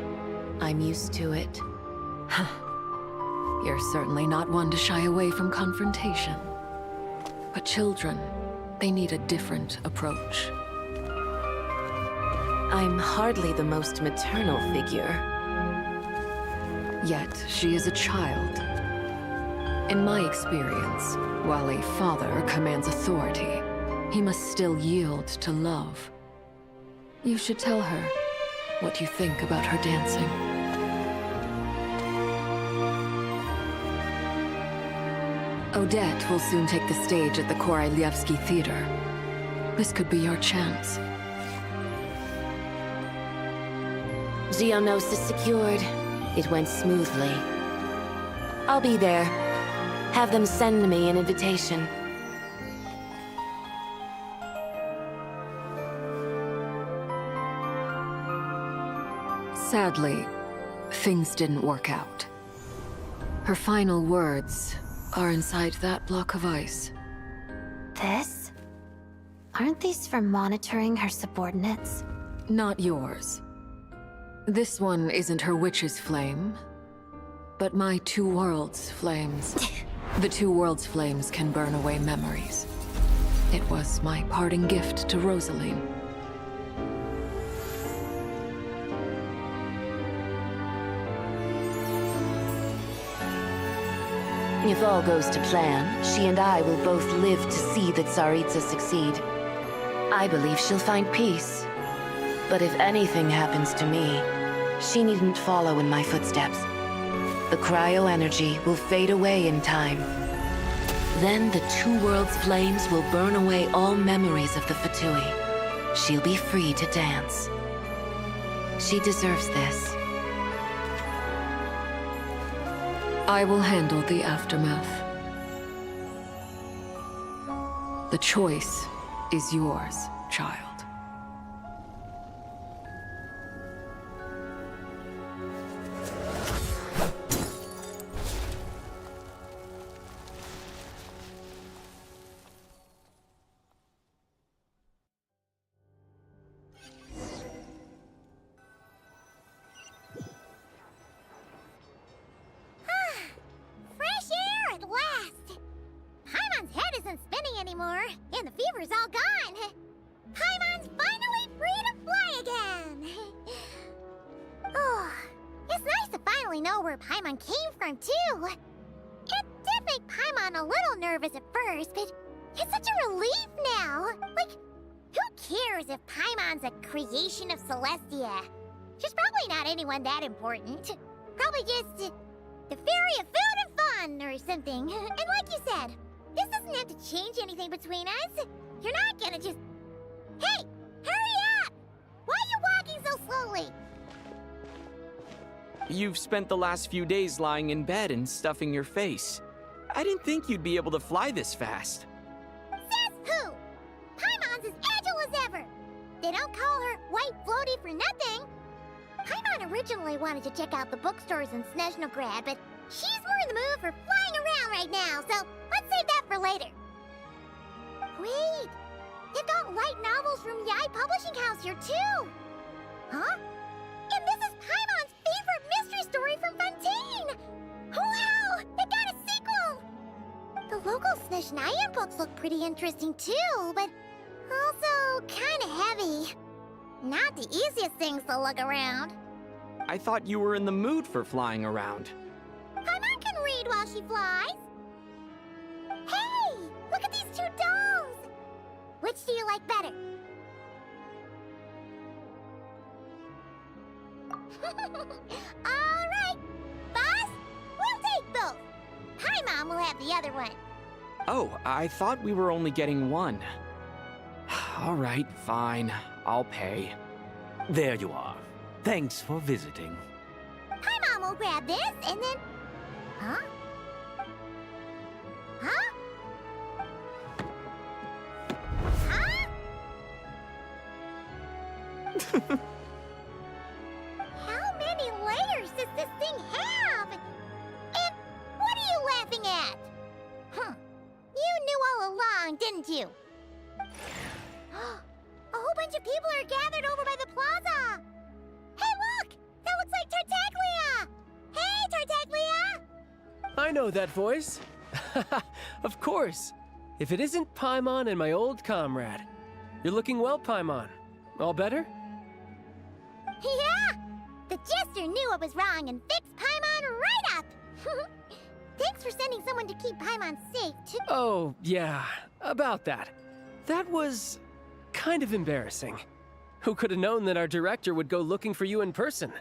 I'm used to it. You're certainly not one to shy away from confrontation. But children, they need a different approach. I'm hardly the most maternal figure. Yet, she is a child. In my experience, while a father commands authority, he must still yield to love. You should tell her what you think about her dancing. Odette will soon take the stage at the Koralyevsky Theater. This could be your chance. Geonosis secured. It went smoothly. I'll be there. Have them send me an invitation. Sadly, things didn't work out. Her final words are inside that block of ice. This? Aren't these for monitoring her subordinates? Not yours. This one isn't her witch's flame, but my two worlds' flames. The two worlds' flames can burn away memories. It was my parting gift to Rosaline. If all goes to plan, she and I will both live to see the Tsaritsa succeed. I believe she'll find peace. But if anything happens to me, she needn't follow in my footsteps. The cryo-energy will fade away in time. Then the two worlds' flames will burn away all memories of the Fatui. She'll be free to dance. She deserves this. I will handle the aftermath. The choice is yours, child. Fresh air at last! Paimon's head isn't spinning anymore, and the fever's all gone. Paimon's finally free to fly again! Oh, it's nice to finally know where Paimon came from, too. It's make Paimon a little nervous at first, but it's such a relief now. Like, who cares if Paimon's a creation of Celestia? She's probably not anyone that important. Probably just the fairy of food and fun or something. And like you said, this doesn't have to change anything between us. You're not gonna just... Hey! Hurry up! Why are you walking so slowly? You've spent the last few days lying in bed and stuffing your face. I didn't think you'd be able to fly this fast. Says who? Paimon's as agile as ever. They don't call her White Floaty for nothing. Paimon originally wanted to check out the bookstores in Snezhnaya, but she's more in the mood for flying around right now, so let's save that for later. Wait, they've got light novels from Yae Publishing House here too. Huh? And this is Paimon's favorite mystery story from Fontaine! Wow! They got a sequel! The local Snezhnaya books look pretty interesting too, but also kinda heavy. Not the easiest things to look around. I thought you were in the mood for flying around. Paimon can read while she flies. Hey! Look at these two dolls! Which do you like better? Alright! Boss, we'll take both. Paimon will have the other one. Oh, I thought we were only getting one. All right, fine. I'll pay. There you are. Thanks for visiting. Paimon will grab this and then... Huh? Huh? Huh? How many layers does this thing have? And what are you laughing at? Huh. You knew all along, didn't you? A whole bunch of people are gathered over by the plaza! Hey, look! That looks like Tartaglia! Hey, Tartaglia! I know that voice. Of course. If it isn't Paimon and my old comrade. You're looking well, Paimon. All better? Yeah! The jester knew I was wrong and fixed Paimon right up! Thanks for sending someone to keep Paimon safe, too. Oh, yeah. About that. That was... kind of embarrassing. Who could have known that our director would go looking for you in person?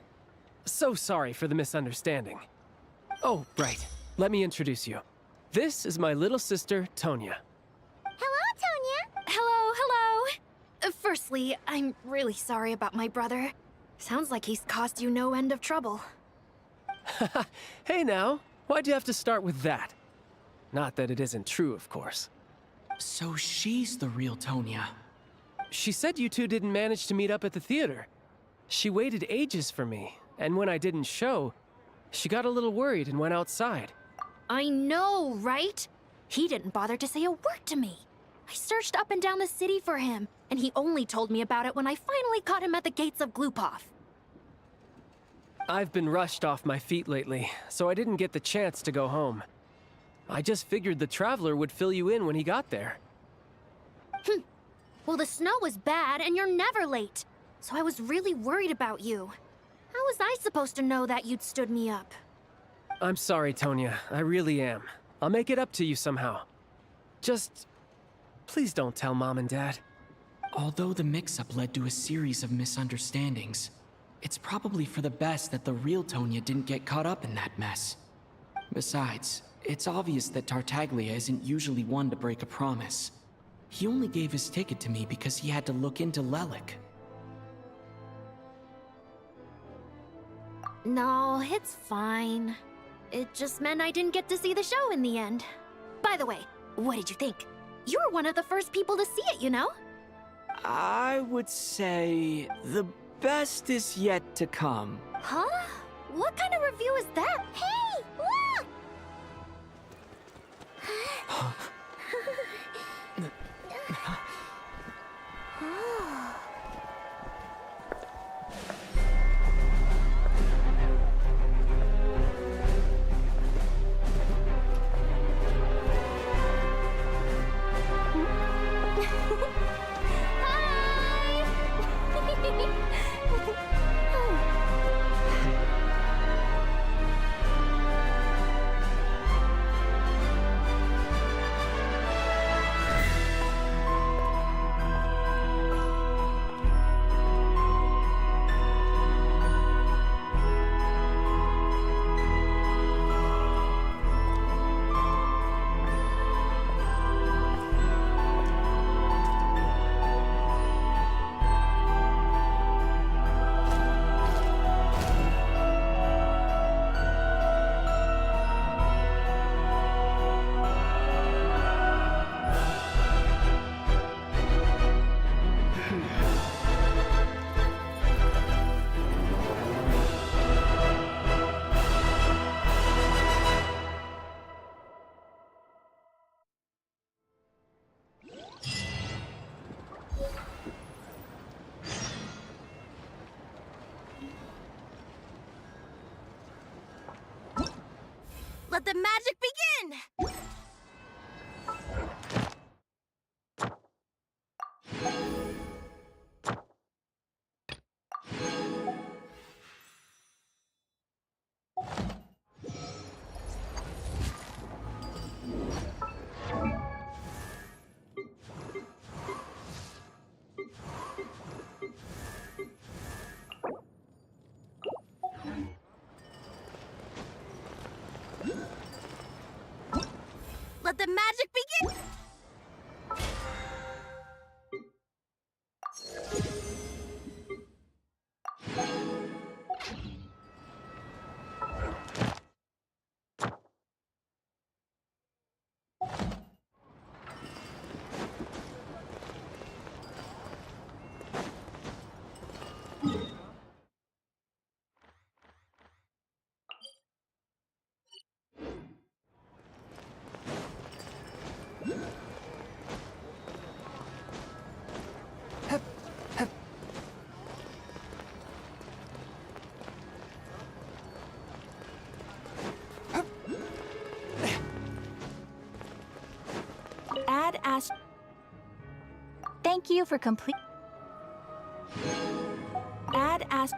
So sorry for the misunderstanding. Oh, right. Let me introduce you. This is my little sister, Tonya. Hello, Tonya! Hello. Firstly, I'm really sorry about my brother. Sounds like he's caused you no end of trouble. Hey now, why'd you have to start with that? Not that it isn't true, of course. So she's the real Tonya. She said you two didn't manage to meet up at the theater. She waited ages for me, and when I didn't show, she got a little worried and went outside. I know, right? He didn't bother to say a word to me. I searched up and down the city for him, and he only told me about it when I finally caught him at the gates of Glupov. I've been rushed off my feet lately, so I didn't get the chance to go home. I just figured the Traveler would fill you in when he got there. Well, the snow was bad, and you're never late. So I was really worried about you. How was I supposed to know that you'd stood me up? I'm sorry, Tonya. I really am. I'll make it up to you somehow. Just... please don't tell Mom and Dad. Although the mix-up led to a series of misunderstandings, it's probably for the best that the real Tonya didn't get caught up in that mess. Besides, it's obvious that Tartaglia isn't usually one to break a promise. He only gave his ticket to me because he had to look into Lelik. No, it's fine. It just meant I didn't get to see the show in the end. By the way, what did you think? You were one of the first people to see it, you know? I would say the best is yet to come. Huh? What kind of review is that? Hey, look! the magic begin! Let the magic begin! Add ast. Thank you for complete. Add ast.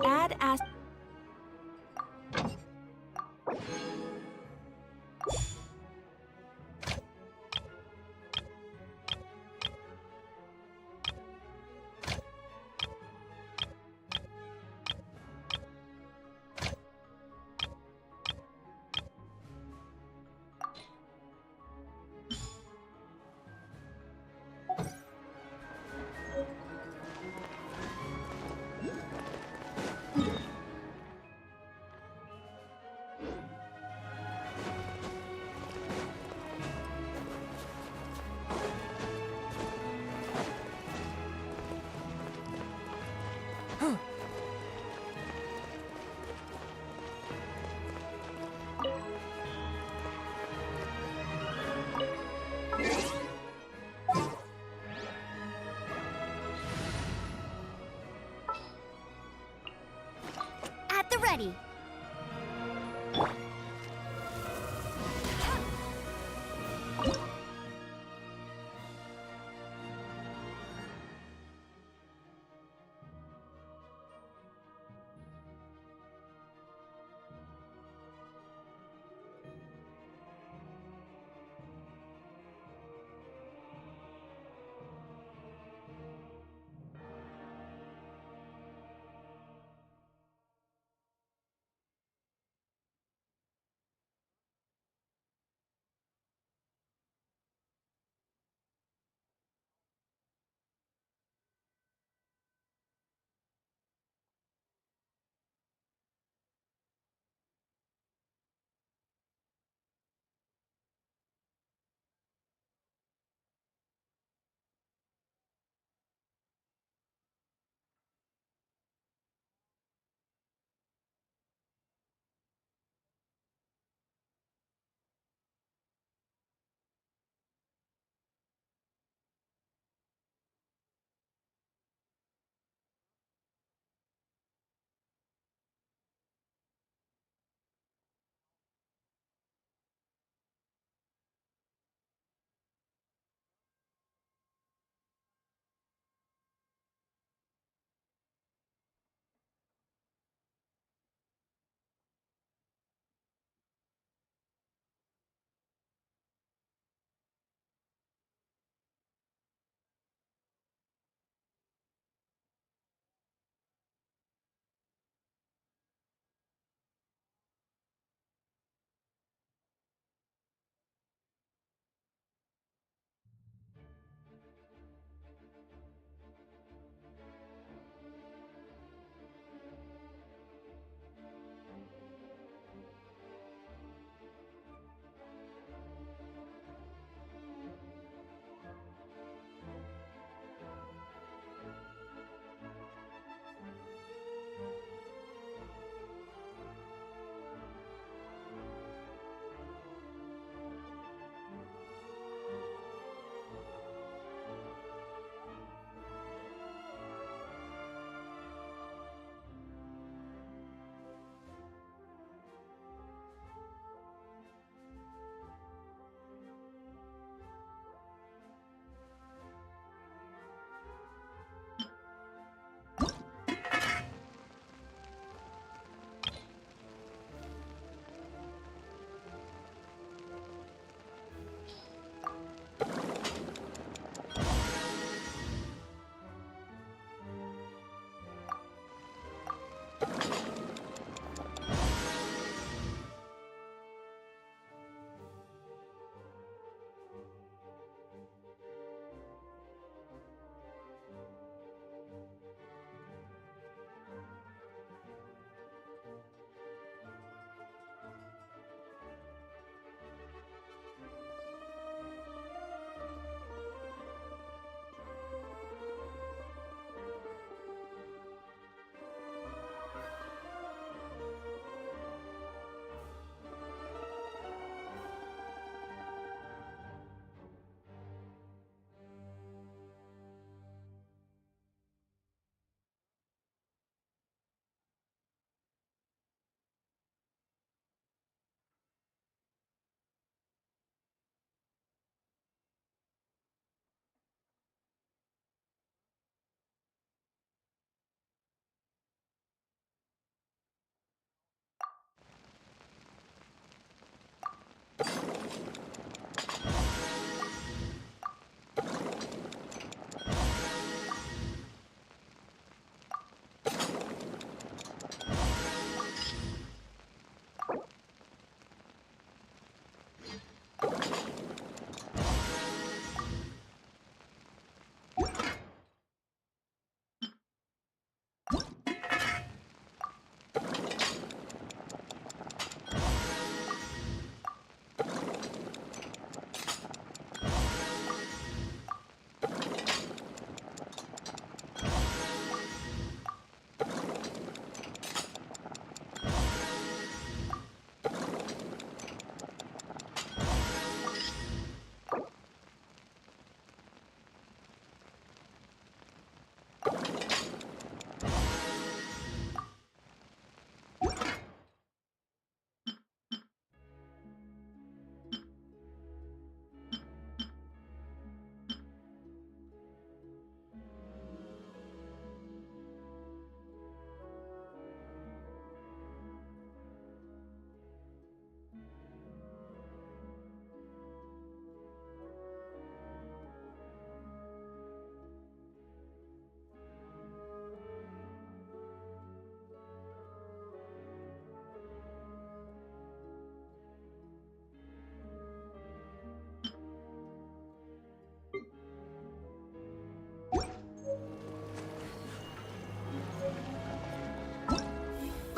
Add ast. At the ready.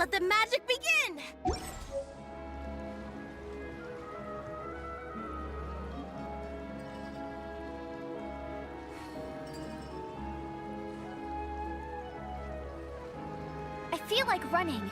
Let the magic begin! I feel like running.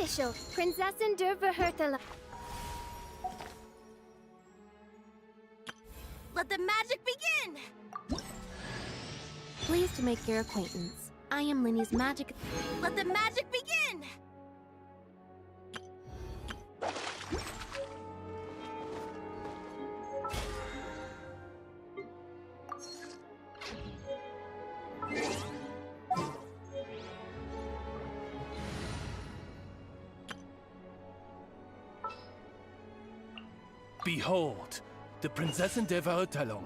Official, Prinzessin der Verhurtela. Let the magic begin! Pleased to make your acquaintance. I am Linny's magic. Let the magic begin! Behold, the Prinzessin der Verurteilung.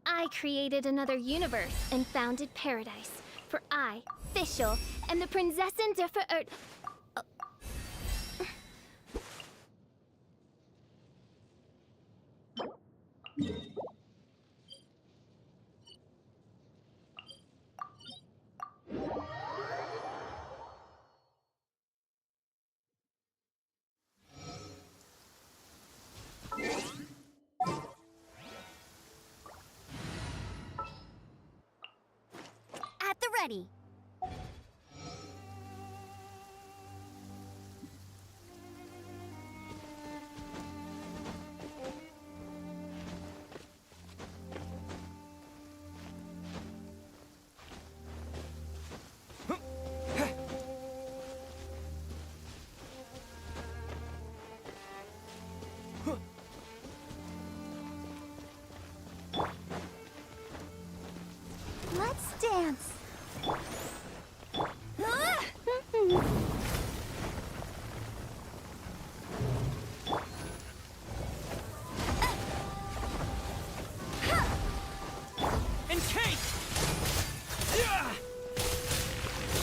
I created another universe and founded paradise. For I, Fischl, am the Prinzessin der Verurt... At the ready. Let's dance. Encase! Yeah!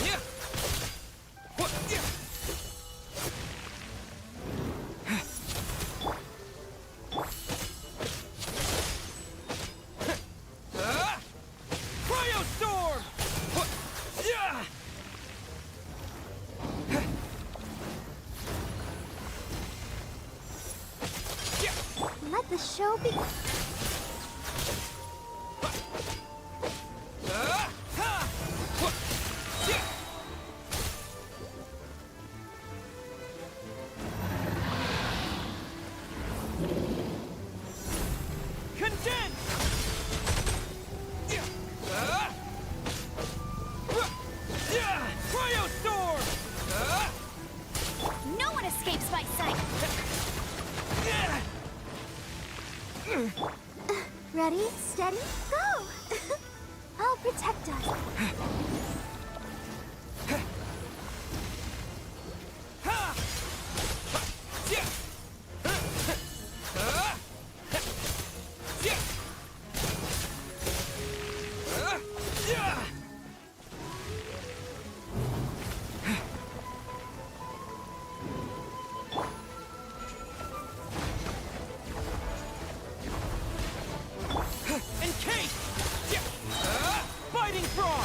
Yeah! What? Yeah! Cryostorm! What? Yeah! Let the show begin. No one escapes my sight! Ready, steady, go! I'll protect us. Encase! Fighting frog!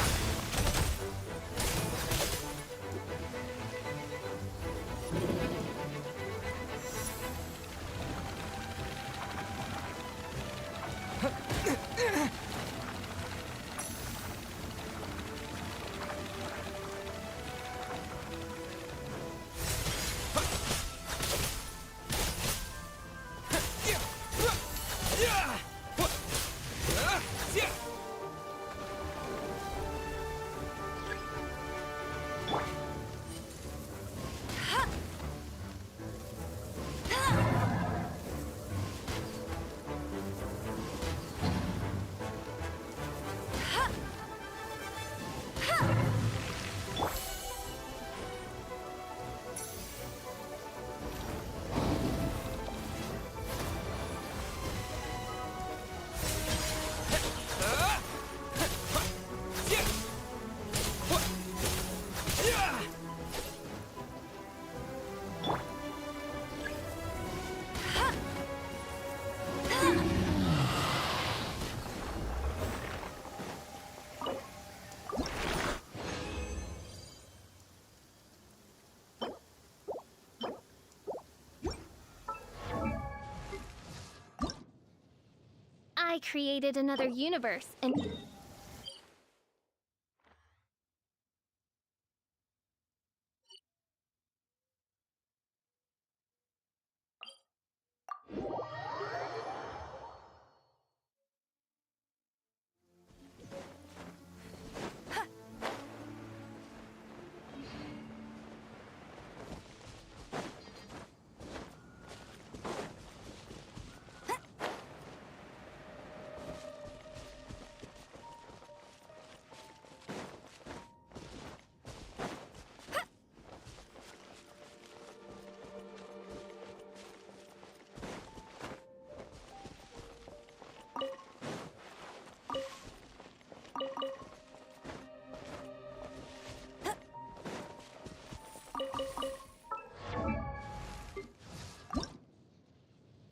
I created another universe and...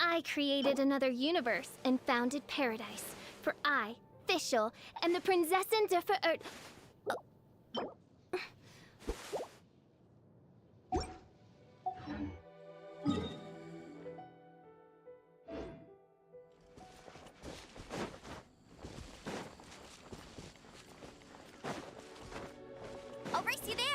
I created another universe and founded paradise. For I, Fischl, am the Prinzessin der Verirrt... I'll race you there.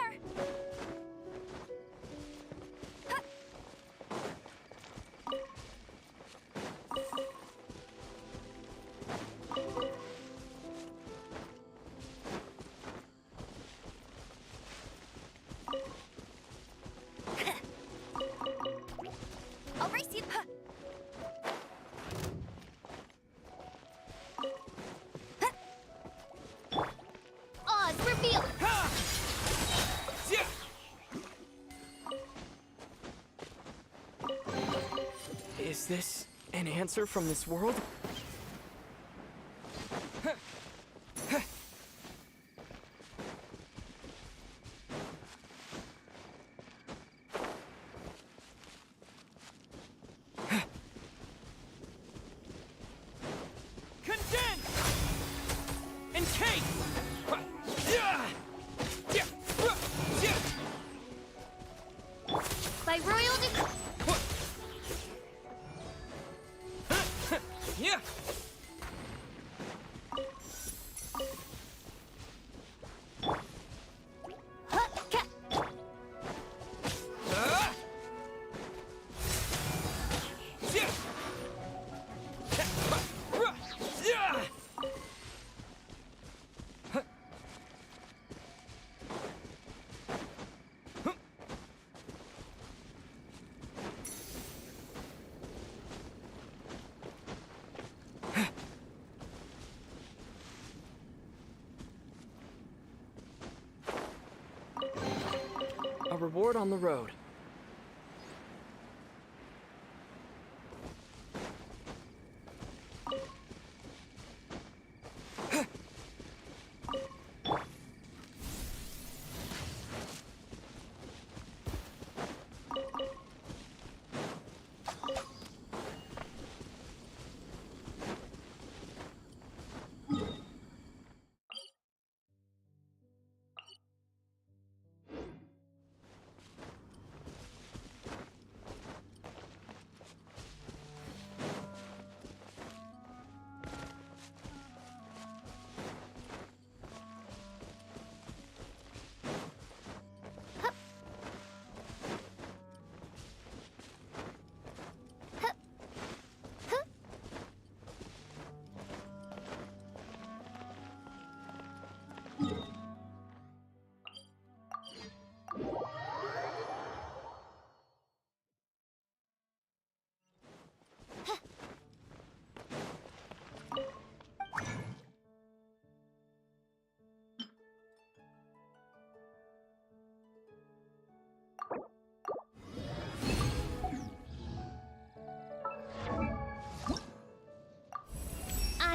I'll race you. Oz revealed! Is this an answer from this world? Condense! Encase! By royal decree... Yeah! A reward on the road.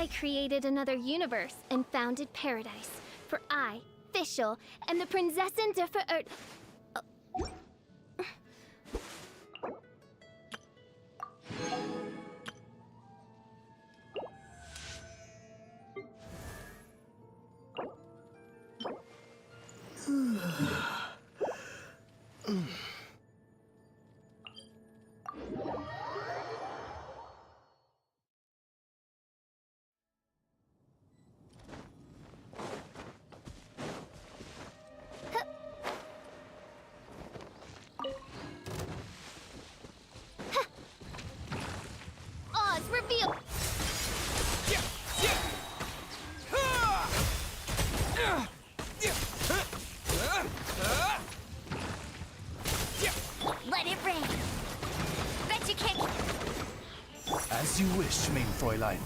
I created another universe and founded paradise. For I, Fischl, am the Prinzessin der Ver... Oz, reveal... Let it rain. Bet you can't. As you wish, main Fräulein.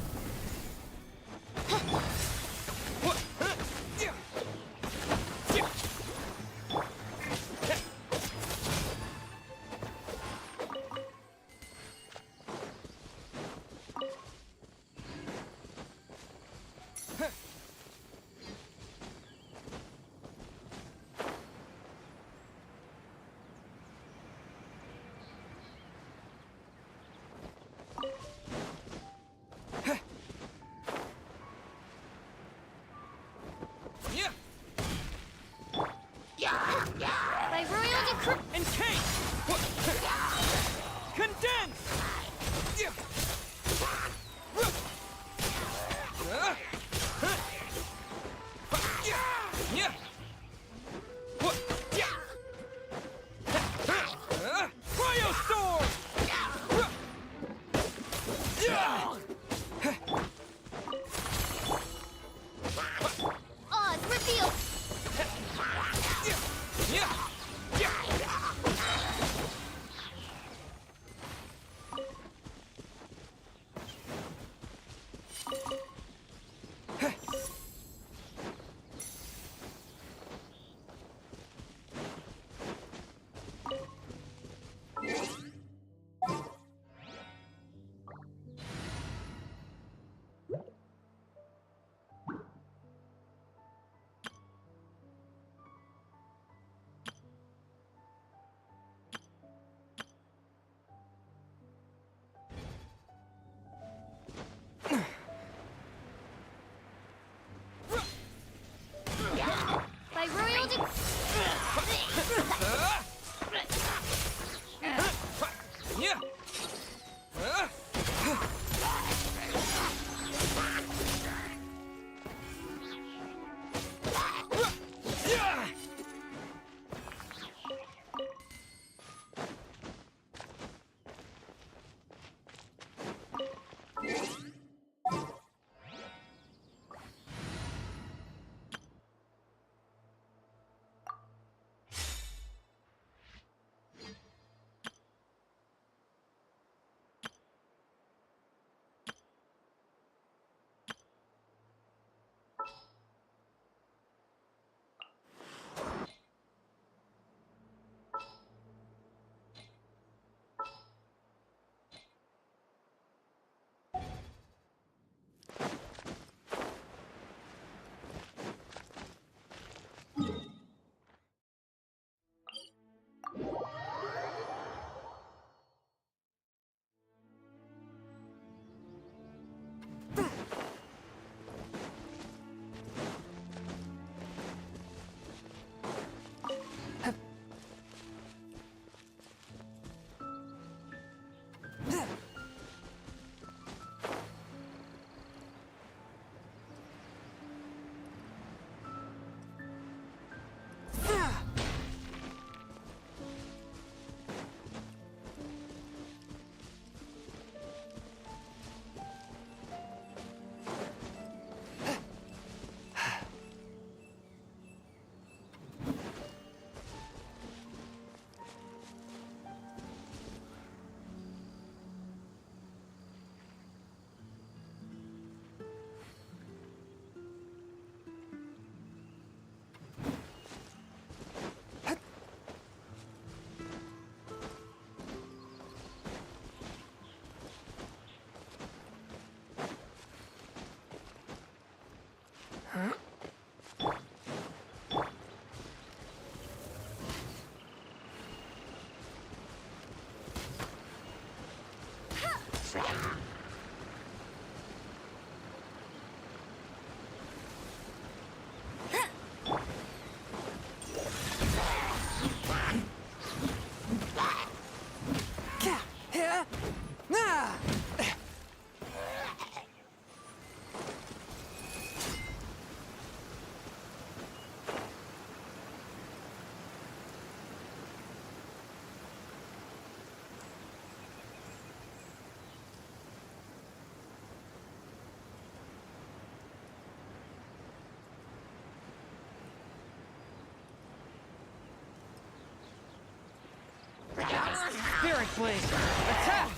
Spirit Blade! Attack!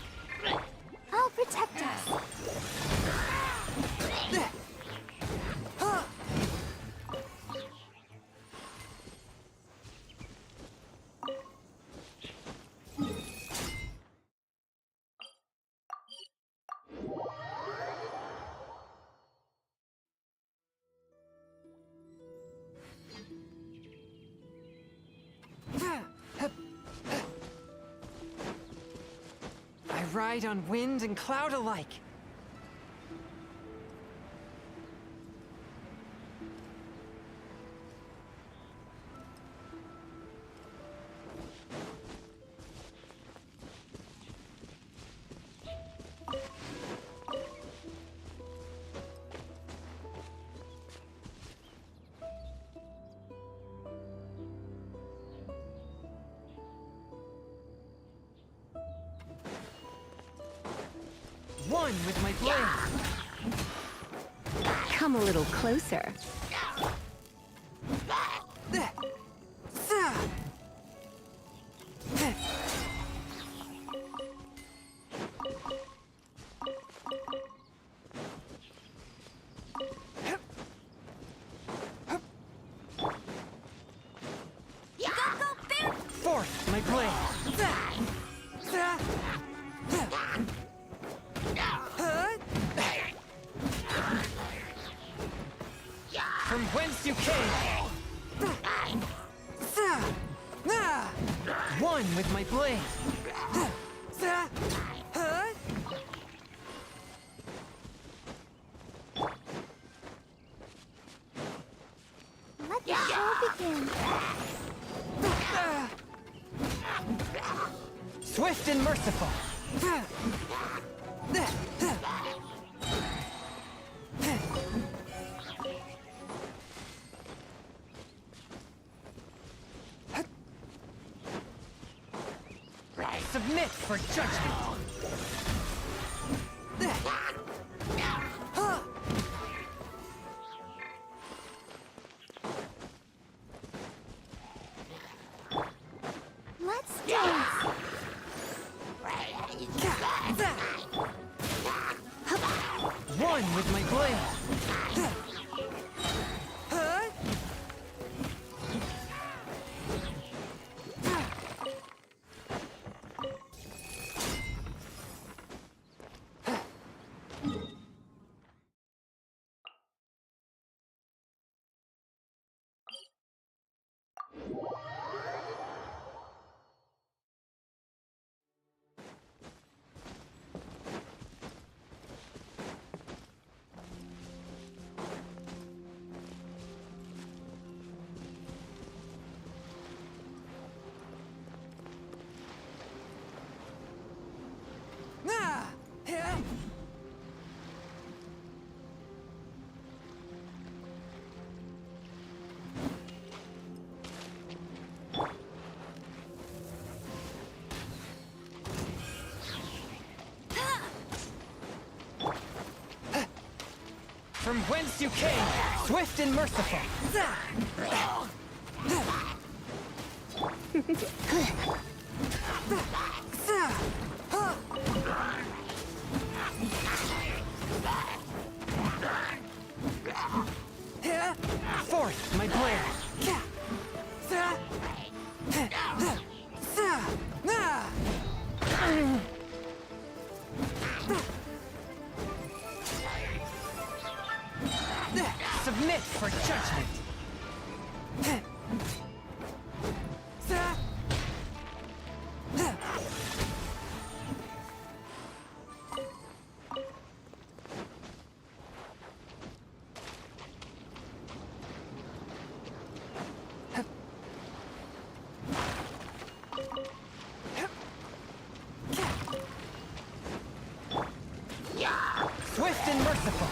I'll protect us. I ride on wind and cloud alike. One with my blade. Come a little closer. Fourth, my blade. From whence you came. One with my blade. Let the show begin. Swift and merciful. Submit for judgment. Let's dance. One with my blade. From whence you came, swift and merciful. Fourth, my blade. Submit for judgment. Swift and merciful.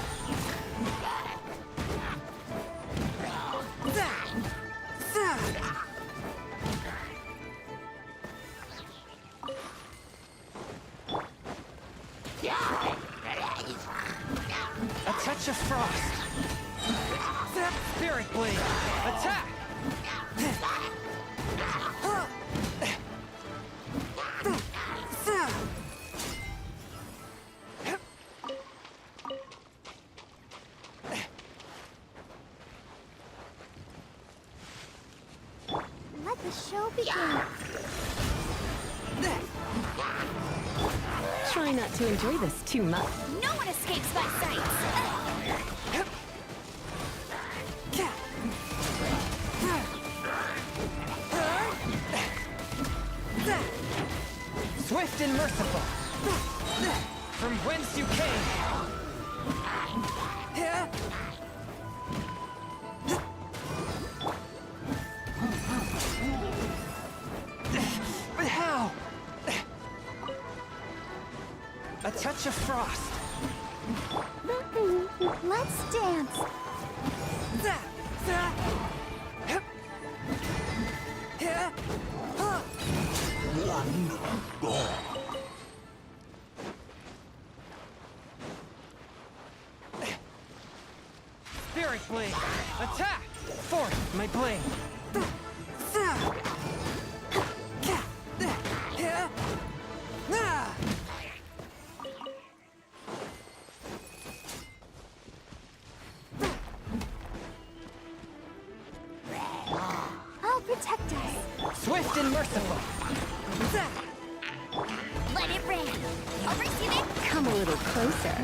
A touch of frost. Spirit Blade. Attack! The show begins. Try not to enjoy this too much. No one escapes my sights. Swift and merciful. From whence you came. But how? A touch of frost. Let's dance. Spirit blade. Attack! Force my blade. I'll protect us. Swift and merciful. Let it rain. I'll receive it. Come a little closer.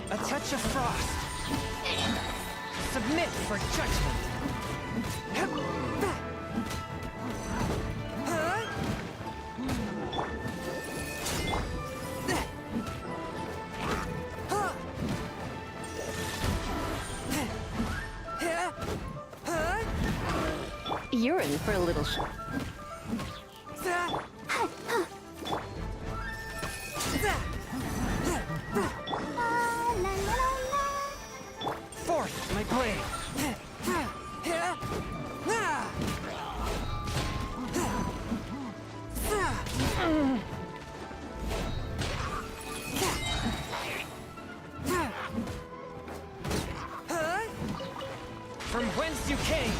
A touch of frost. Submit for judgment. You're in for a little Force my blade. From whence you came.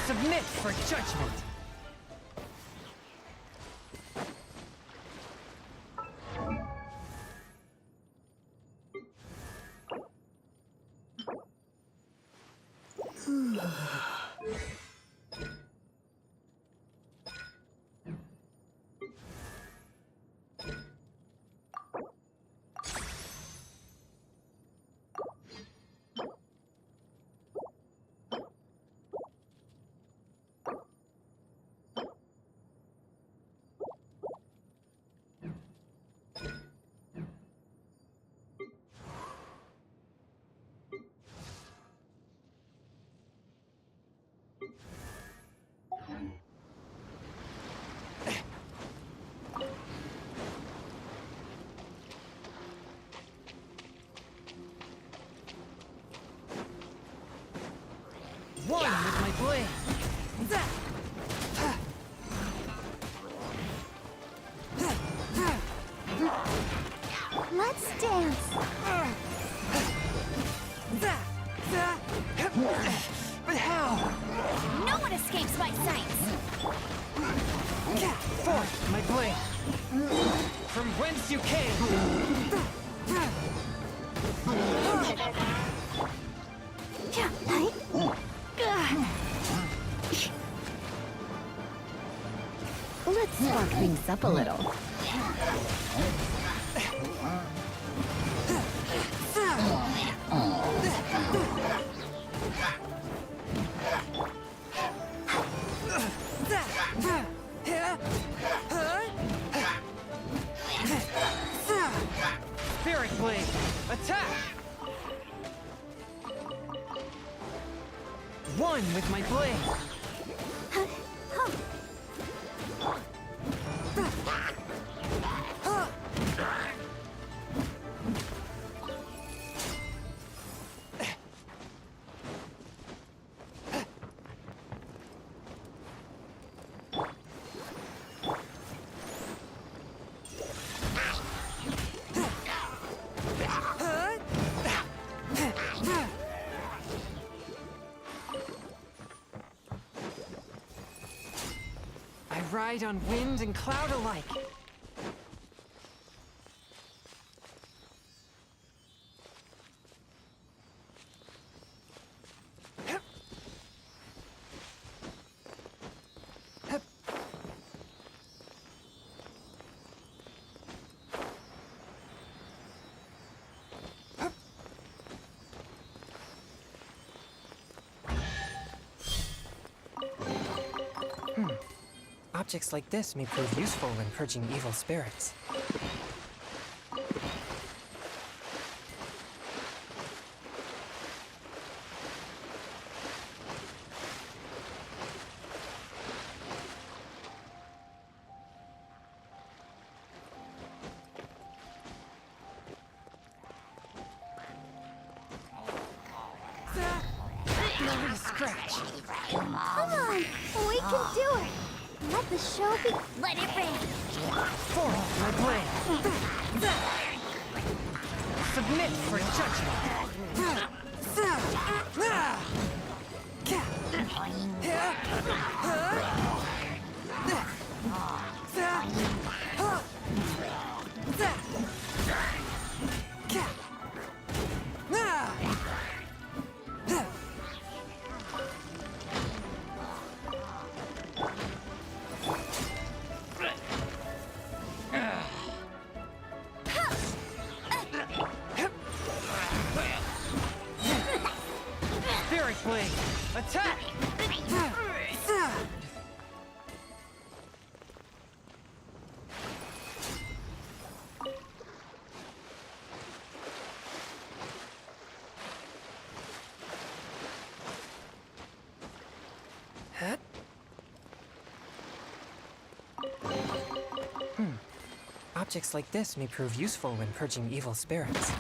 Submit for judgment. One with my blade. Let's dance. But how? No one escapes my sights. Force my blade. From whence you came. Let's spark things up a little. Spirit blade, attack! One with my blade. I ride on wind and cloud alike. Objects like this may prove useful when purging evil spirits. Not a scratch. Come on, we can do it. Let the show be. Let it rain. Forth my blade. Submit for judgment. Spirit blade, attack! Objects like this may prove useful when purging evil spirits.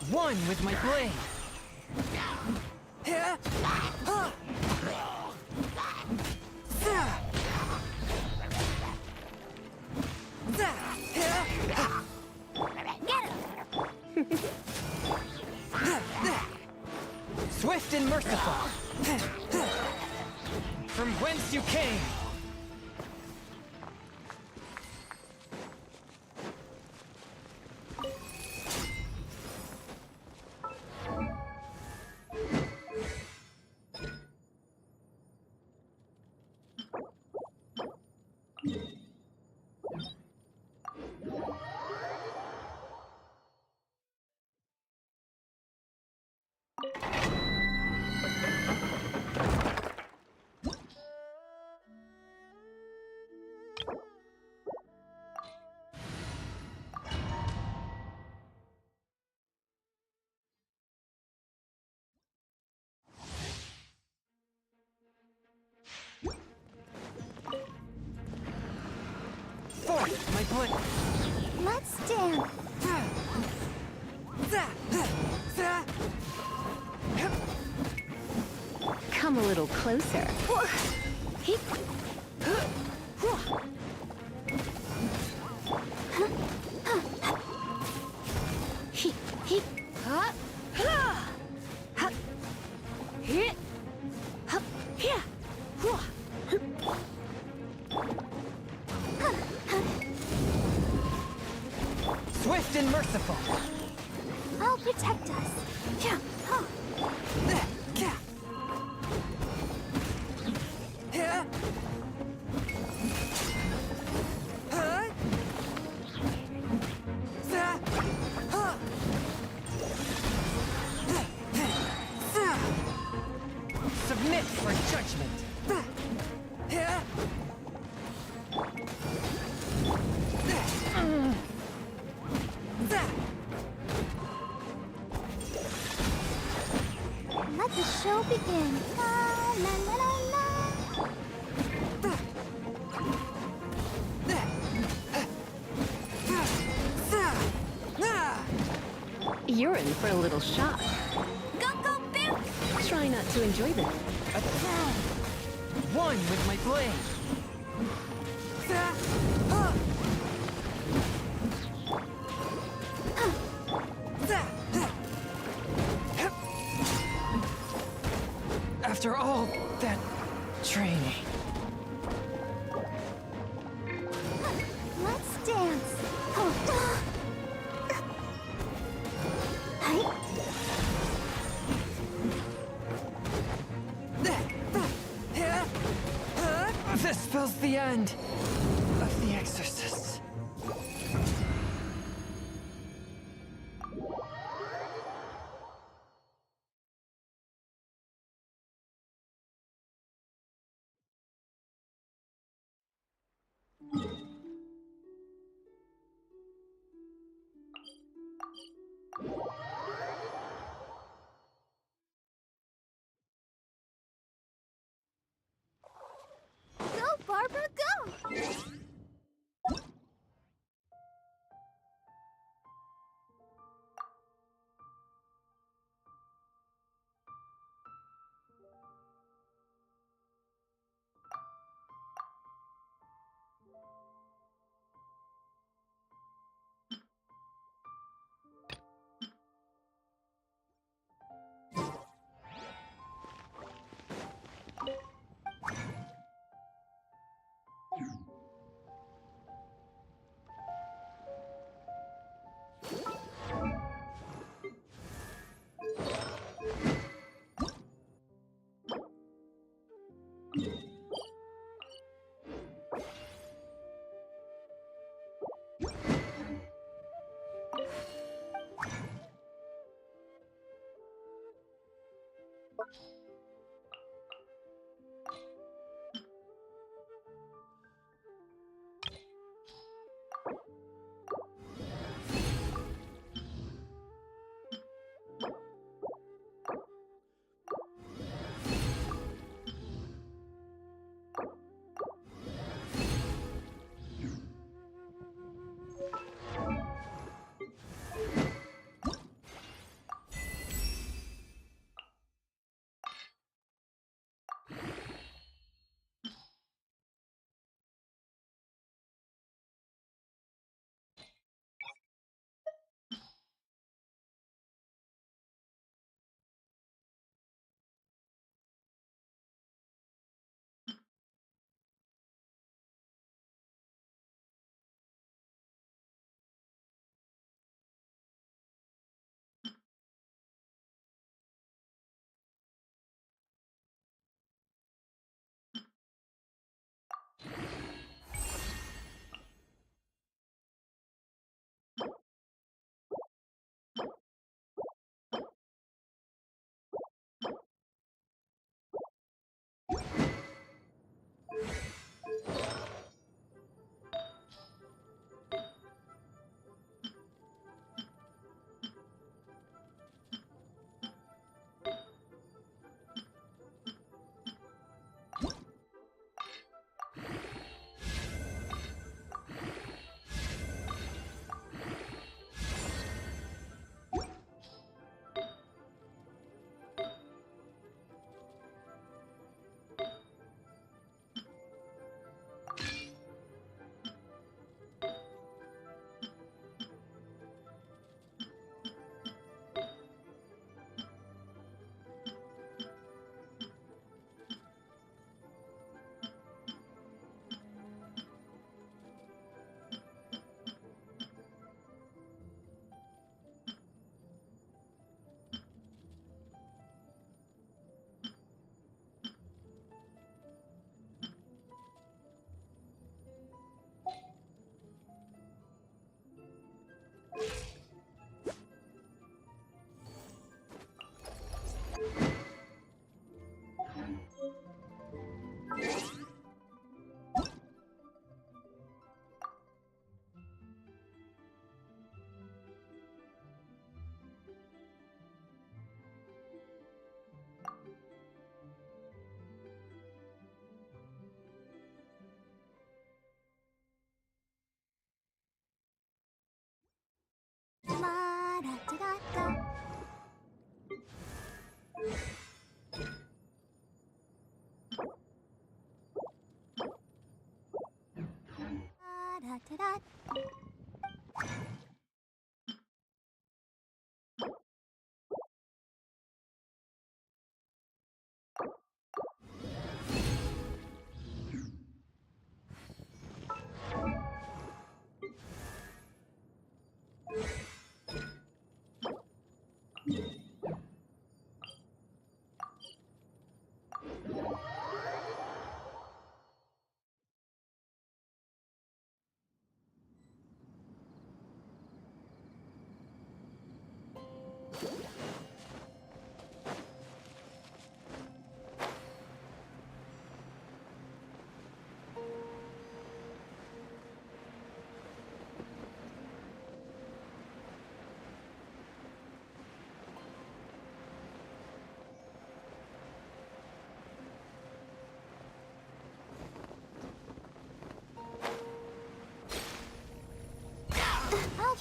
One with my blade. Swift and merciful. From whence you came. Forth, my blade. Let's dance. Come a little closer. Swift and merciful. I'll protect us. Yeah. Huh. Submit for judgment. Let the show begin. La la la la la. You're in for a little shock. Go, go, Bill! Try not to enjoy this. One with my blade. After all that training. Let's dance. Oh. Hi. This spells the end of the exorcists. Go, Barbara, go!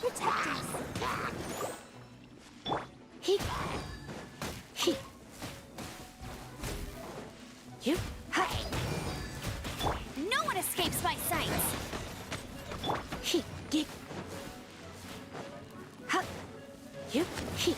protect us. He. You. No one escapes my sights. He. You. He.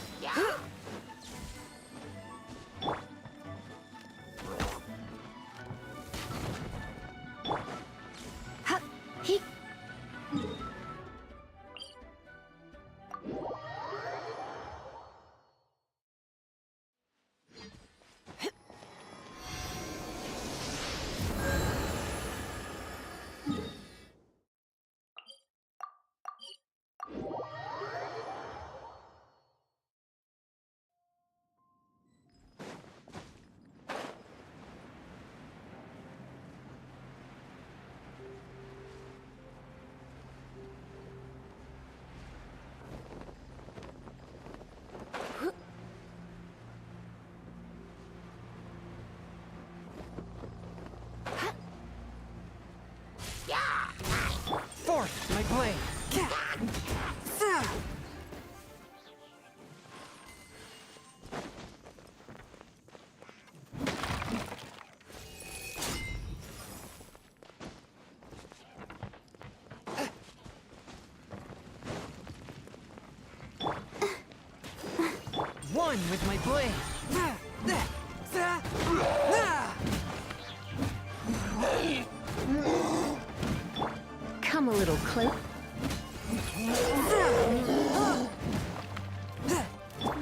Forth, my blade! One with my blade! Come a little closer.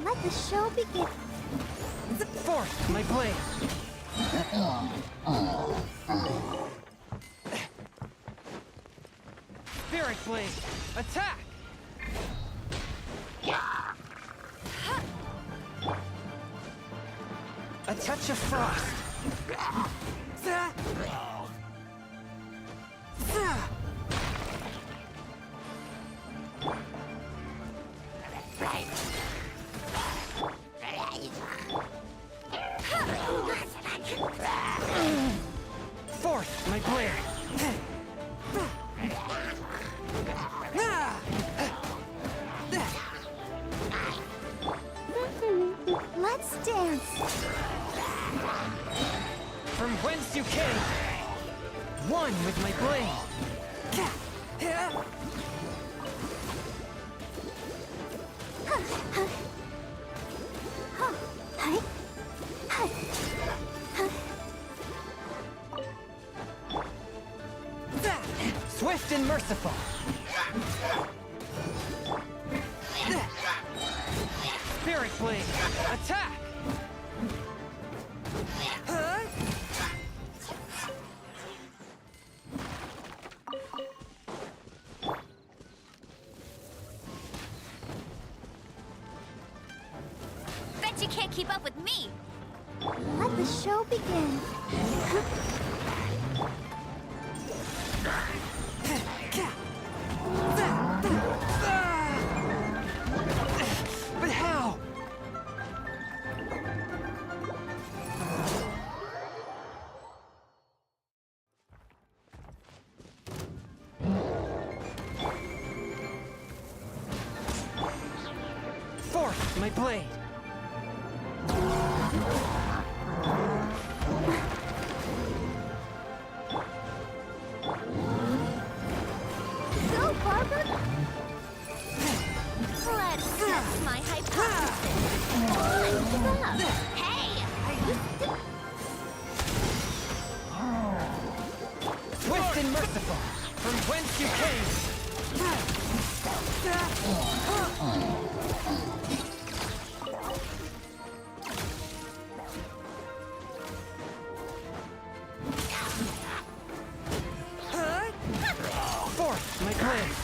Let the show begin. Forth, my blade! Spirit blade, attack! A touch of frost. Forth, my blade! Let's dance. From whence you came! One with my blade! Swift and merciful! Spirit blade, attack! Bet you can't keep up with me. Let the show begin. But how? Forth, my blade! Go, Barber! Let's test my hypothesis. What's up? Hey! Swift and merciful, from whence you came! Forth, my blade!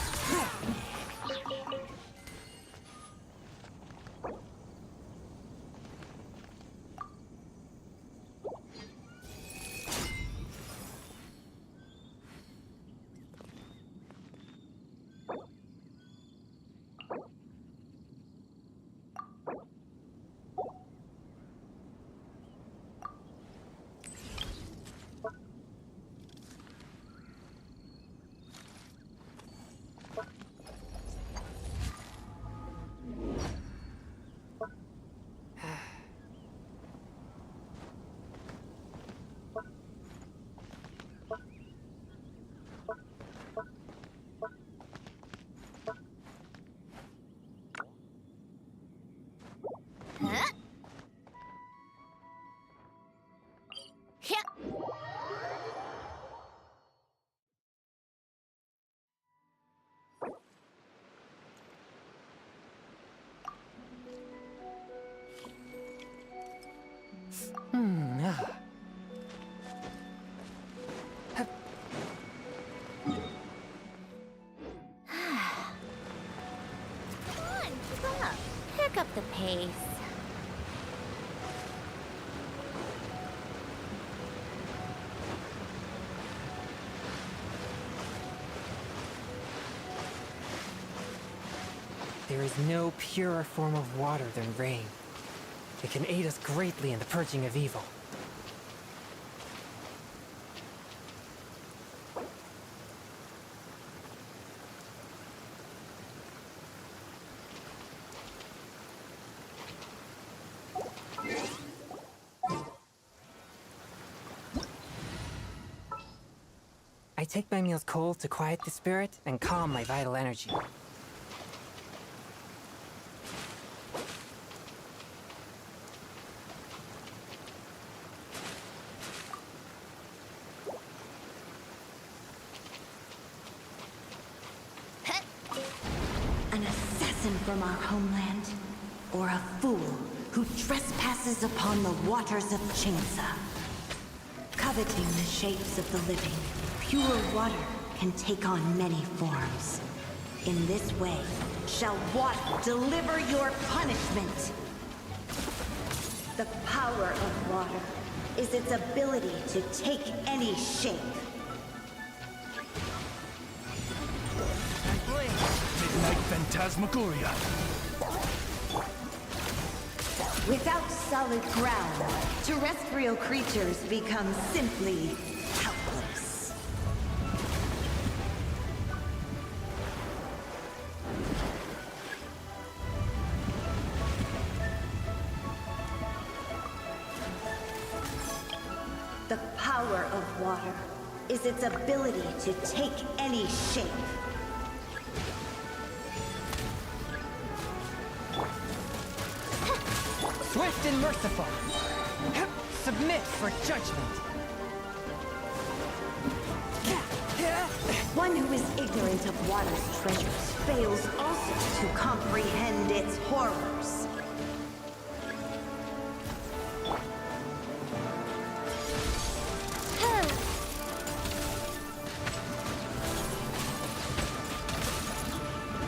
pick up the pace. There is no purer form of water than rain. It can aid us greatly in the purging of evil. I take my meals cold to quiet the spirit and calm my vital energy. An assassin from our homeland, or a fool who trespasses upon the waters of Chingsa. Coveting the shapes of the living, pure water can take on many forms. In this way, shall water deliver your punishment. The power of water is its ability to take any shape. Midnight Phantasmagoria. Without solid ground, terrestrial creatures become simply helpless. The power of water is its ability to take any shape. Swift and merciful. Submit for judgment. One who is ignorant of water's treasures fails also to comprehend its horrors.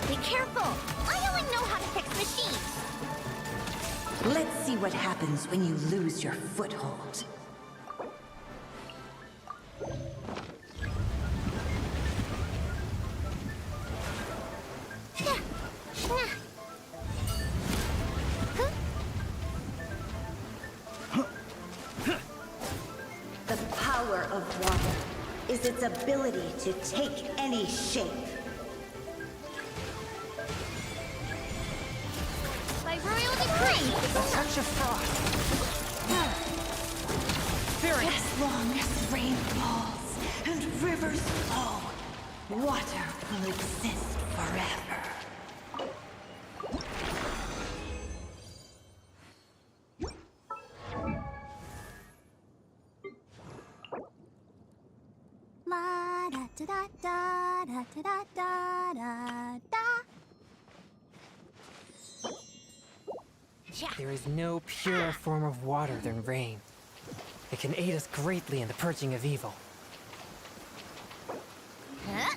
Be careful! I only know how to fix machines! Let's see what happens when you lose your foothold. The power of water is its ability to take any shape. By royal decree! A touch of frost. Spirit. As long as rain falls and rivers flow, water will exist forever. La da da da da da da da da da. There is no purer form of water than rain. It can aid us greatly in the purging of evil. Huh?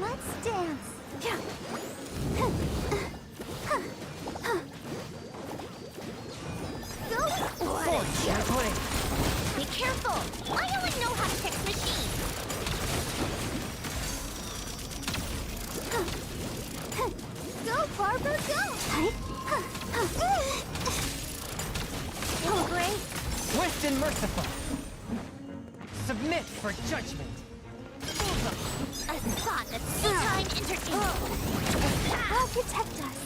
Let's dance. Go Fortune. Be careful! I only know how to fix machines! Go, Barbara, go! Oh, great. Swift and merciful. Submit for judgment. A thought that time entered in. I'll protect us.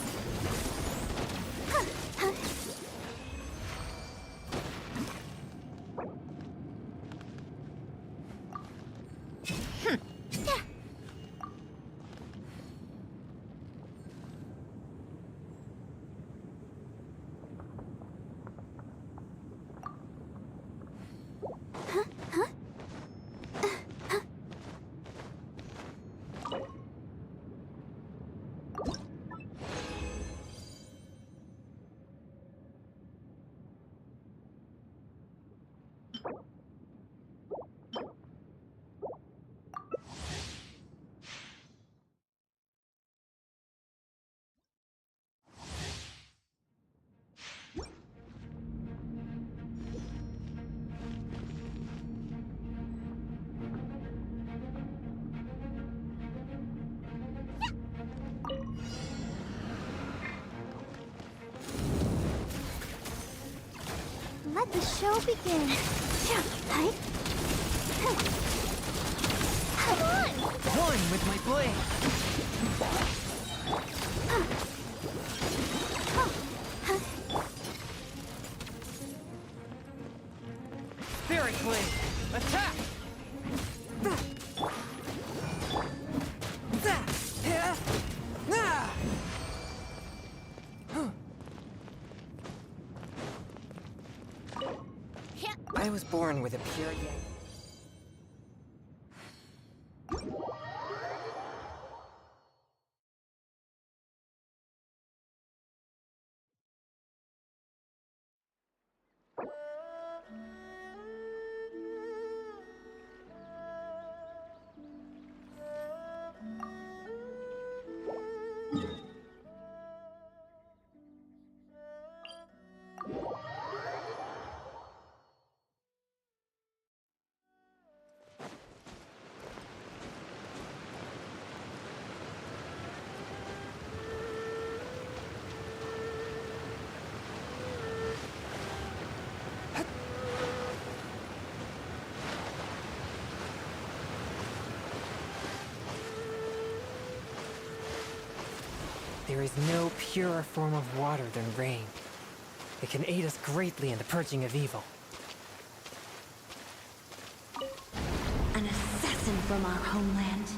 Let the show begin. Come on! One with my blade. Spirit blade, attack! I was born with a pure yang. There is no purer form of water than rain. It can aid us greatly in the purging of evil. An assassin from our homeland,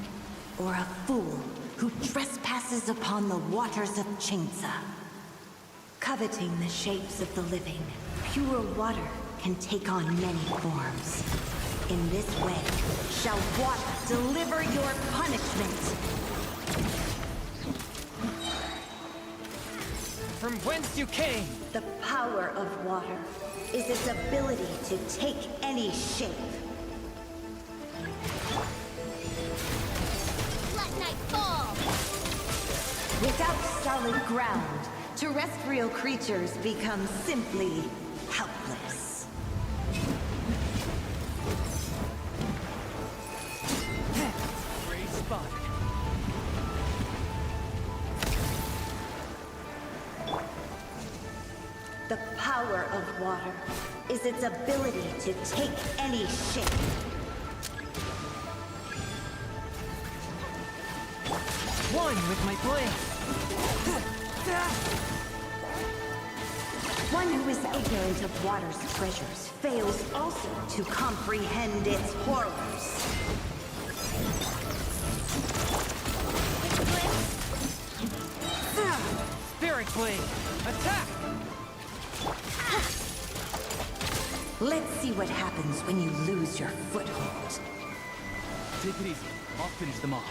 or a fool who trespasses upon the waters of Chainsa. Coveting the shapes of the living, pure water can take on many forms. In this way, shall water deliver your punishment. From whence you came! The power of water is its ability to take any shape. Let night fall! Without solid ground, terrestrial creatures become simply helpless. Great spotted. The power of water is its ability to take any shape. One with my blade. One who is ignorant of water's treasures fails also to comprehend its horrors. Spirit blade, attack! Let's see what happens when you lose your foothold. Take it easy. I'll finish them off.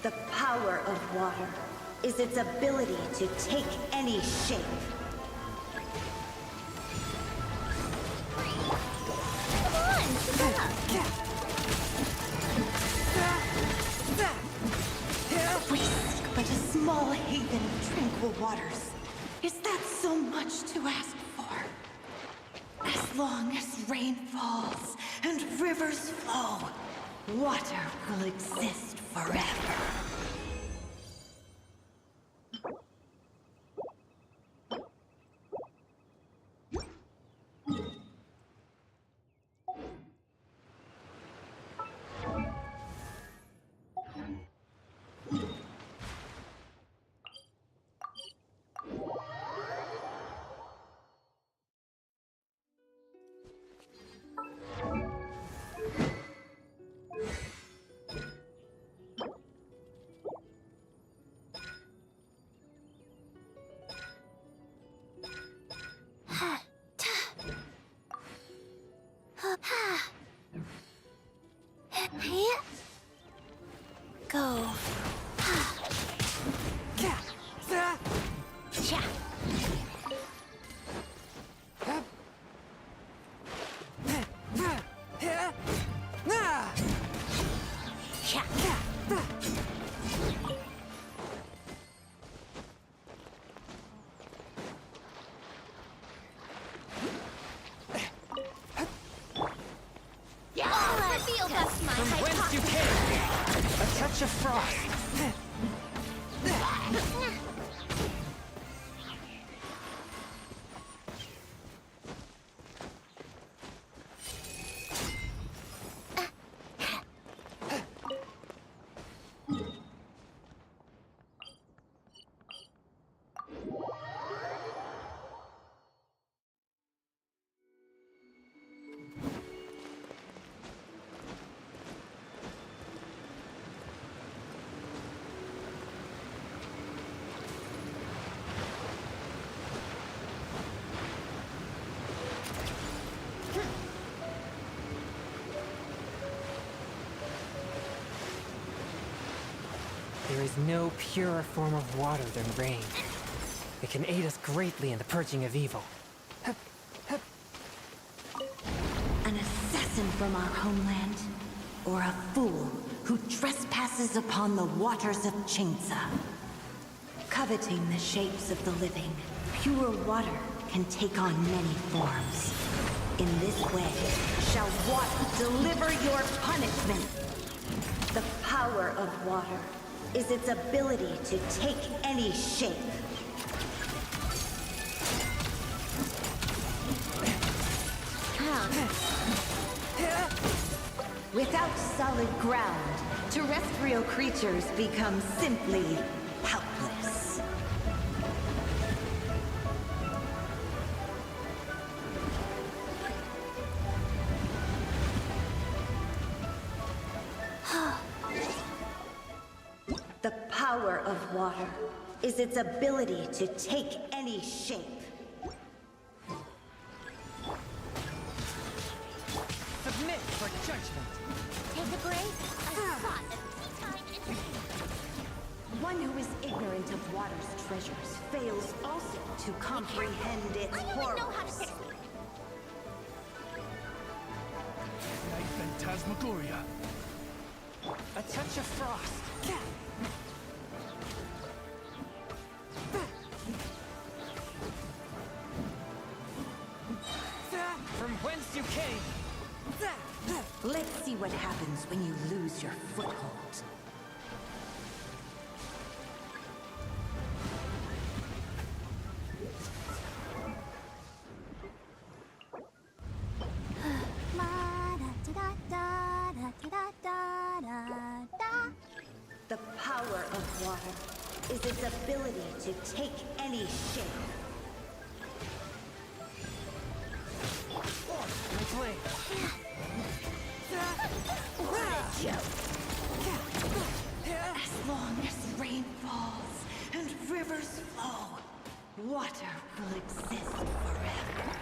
The power of water is its ability to take any shape. We seek but a small haven of tranquil waters. Is that so much to ask for? As long as rain falls and rivers flow, water will exist forever. Go. Reveal thus my From whence you came! A touch of frost! There is no purer form of water than rain. It can aid us greatly in the purging of evil. An assassin from our homeland, or a fool who trespasses upon the waters of Chainsa. Coveting the shapes of the living, pure water can take on many forms. In this way, shall water deliver your punishment. The power of water is its ability to take any shape. Without solid ground, terrestrial creatures become simply helpless. The power of water is its ability to take any shape. Submit for judgment! Take a break. A spot of tea time and One who is ignorant of water's treasures fails also to comprehend its I don't even know how to horrors. fix it. Night Phantasmagoria. A touch of frost! From whence you came! Let's see what happens when you lose your foothold. The power of water is its ability to take any shape. My blade! As long as rain falls and rivers flow, water will exist forever.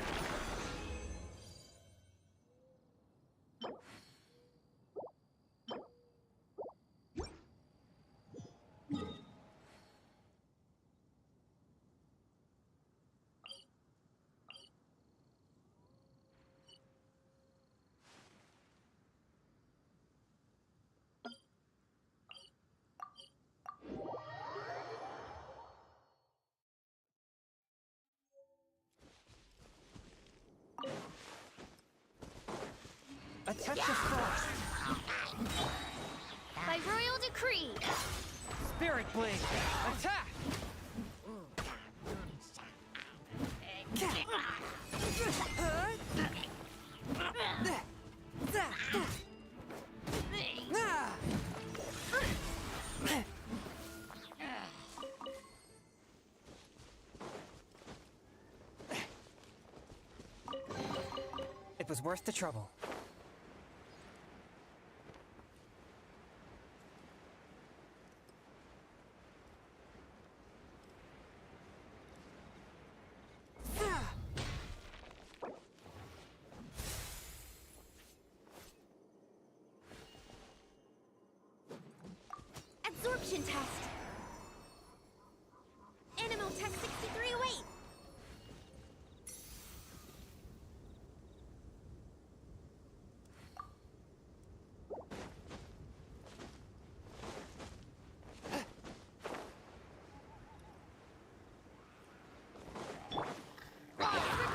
Such a force! By royal decree! Spirit Blade! Attack! It was worth the trouble. Absorption test. Animal test 6308.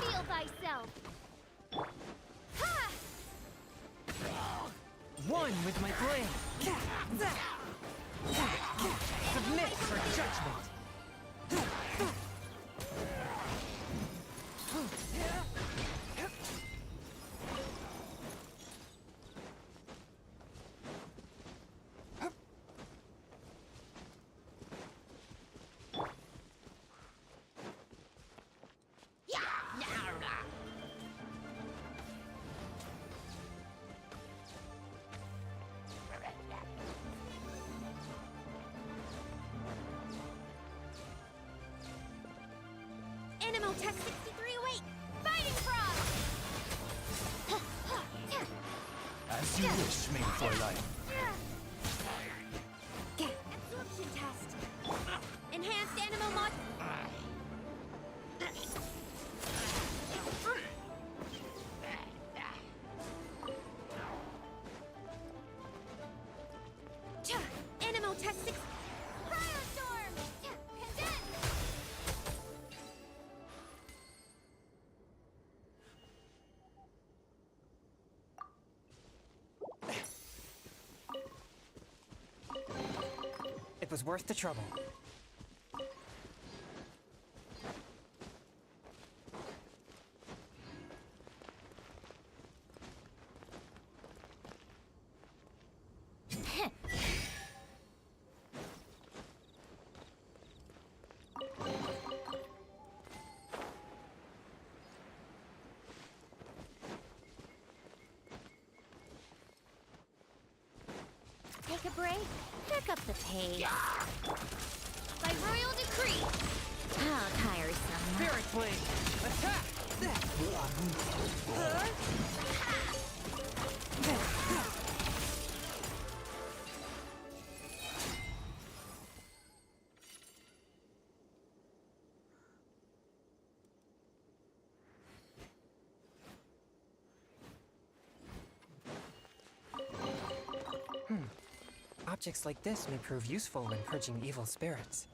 Reveal thyself! Ha! One with my blade! Submit for judgment! Animal test 6308. Fighting frog. As you wish, main Fräulein. Absorption test. Enhanced animal mod. Animal test 6. Firestorm. Condense. It was worth the trouble. Take a break. Pick up the pace. By royal decree! How tiresome. Spirit Blade! Attack! Objects like this may prove useful when purging evil spirits.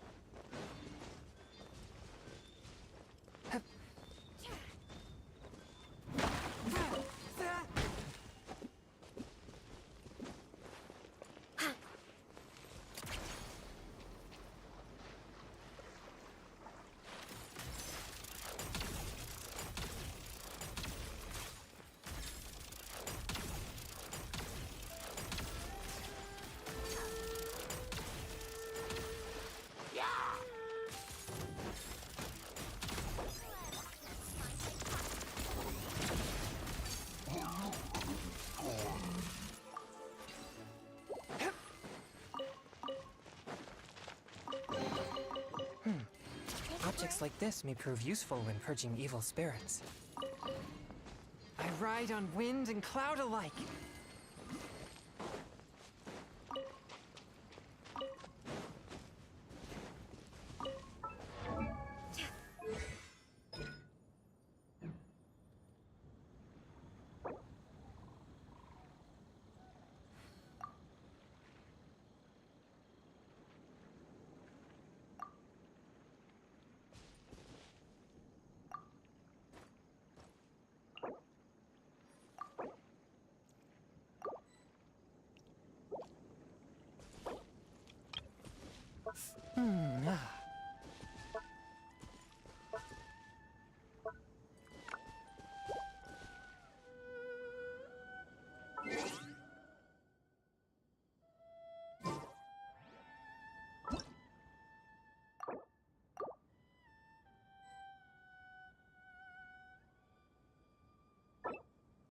Objects like this may prove useful when purging evil spirits. I ride on wind and cloud alike.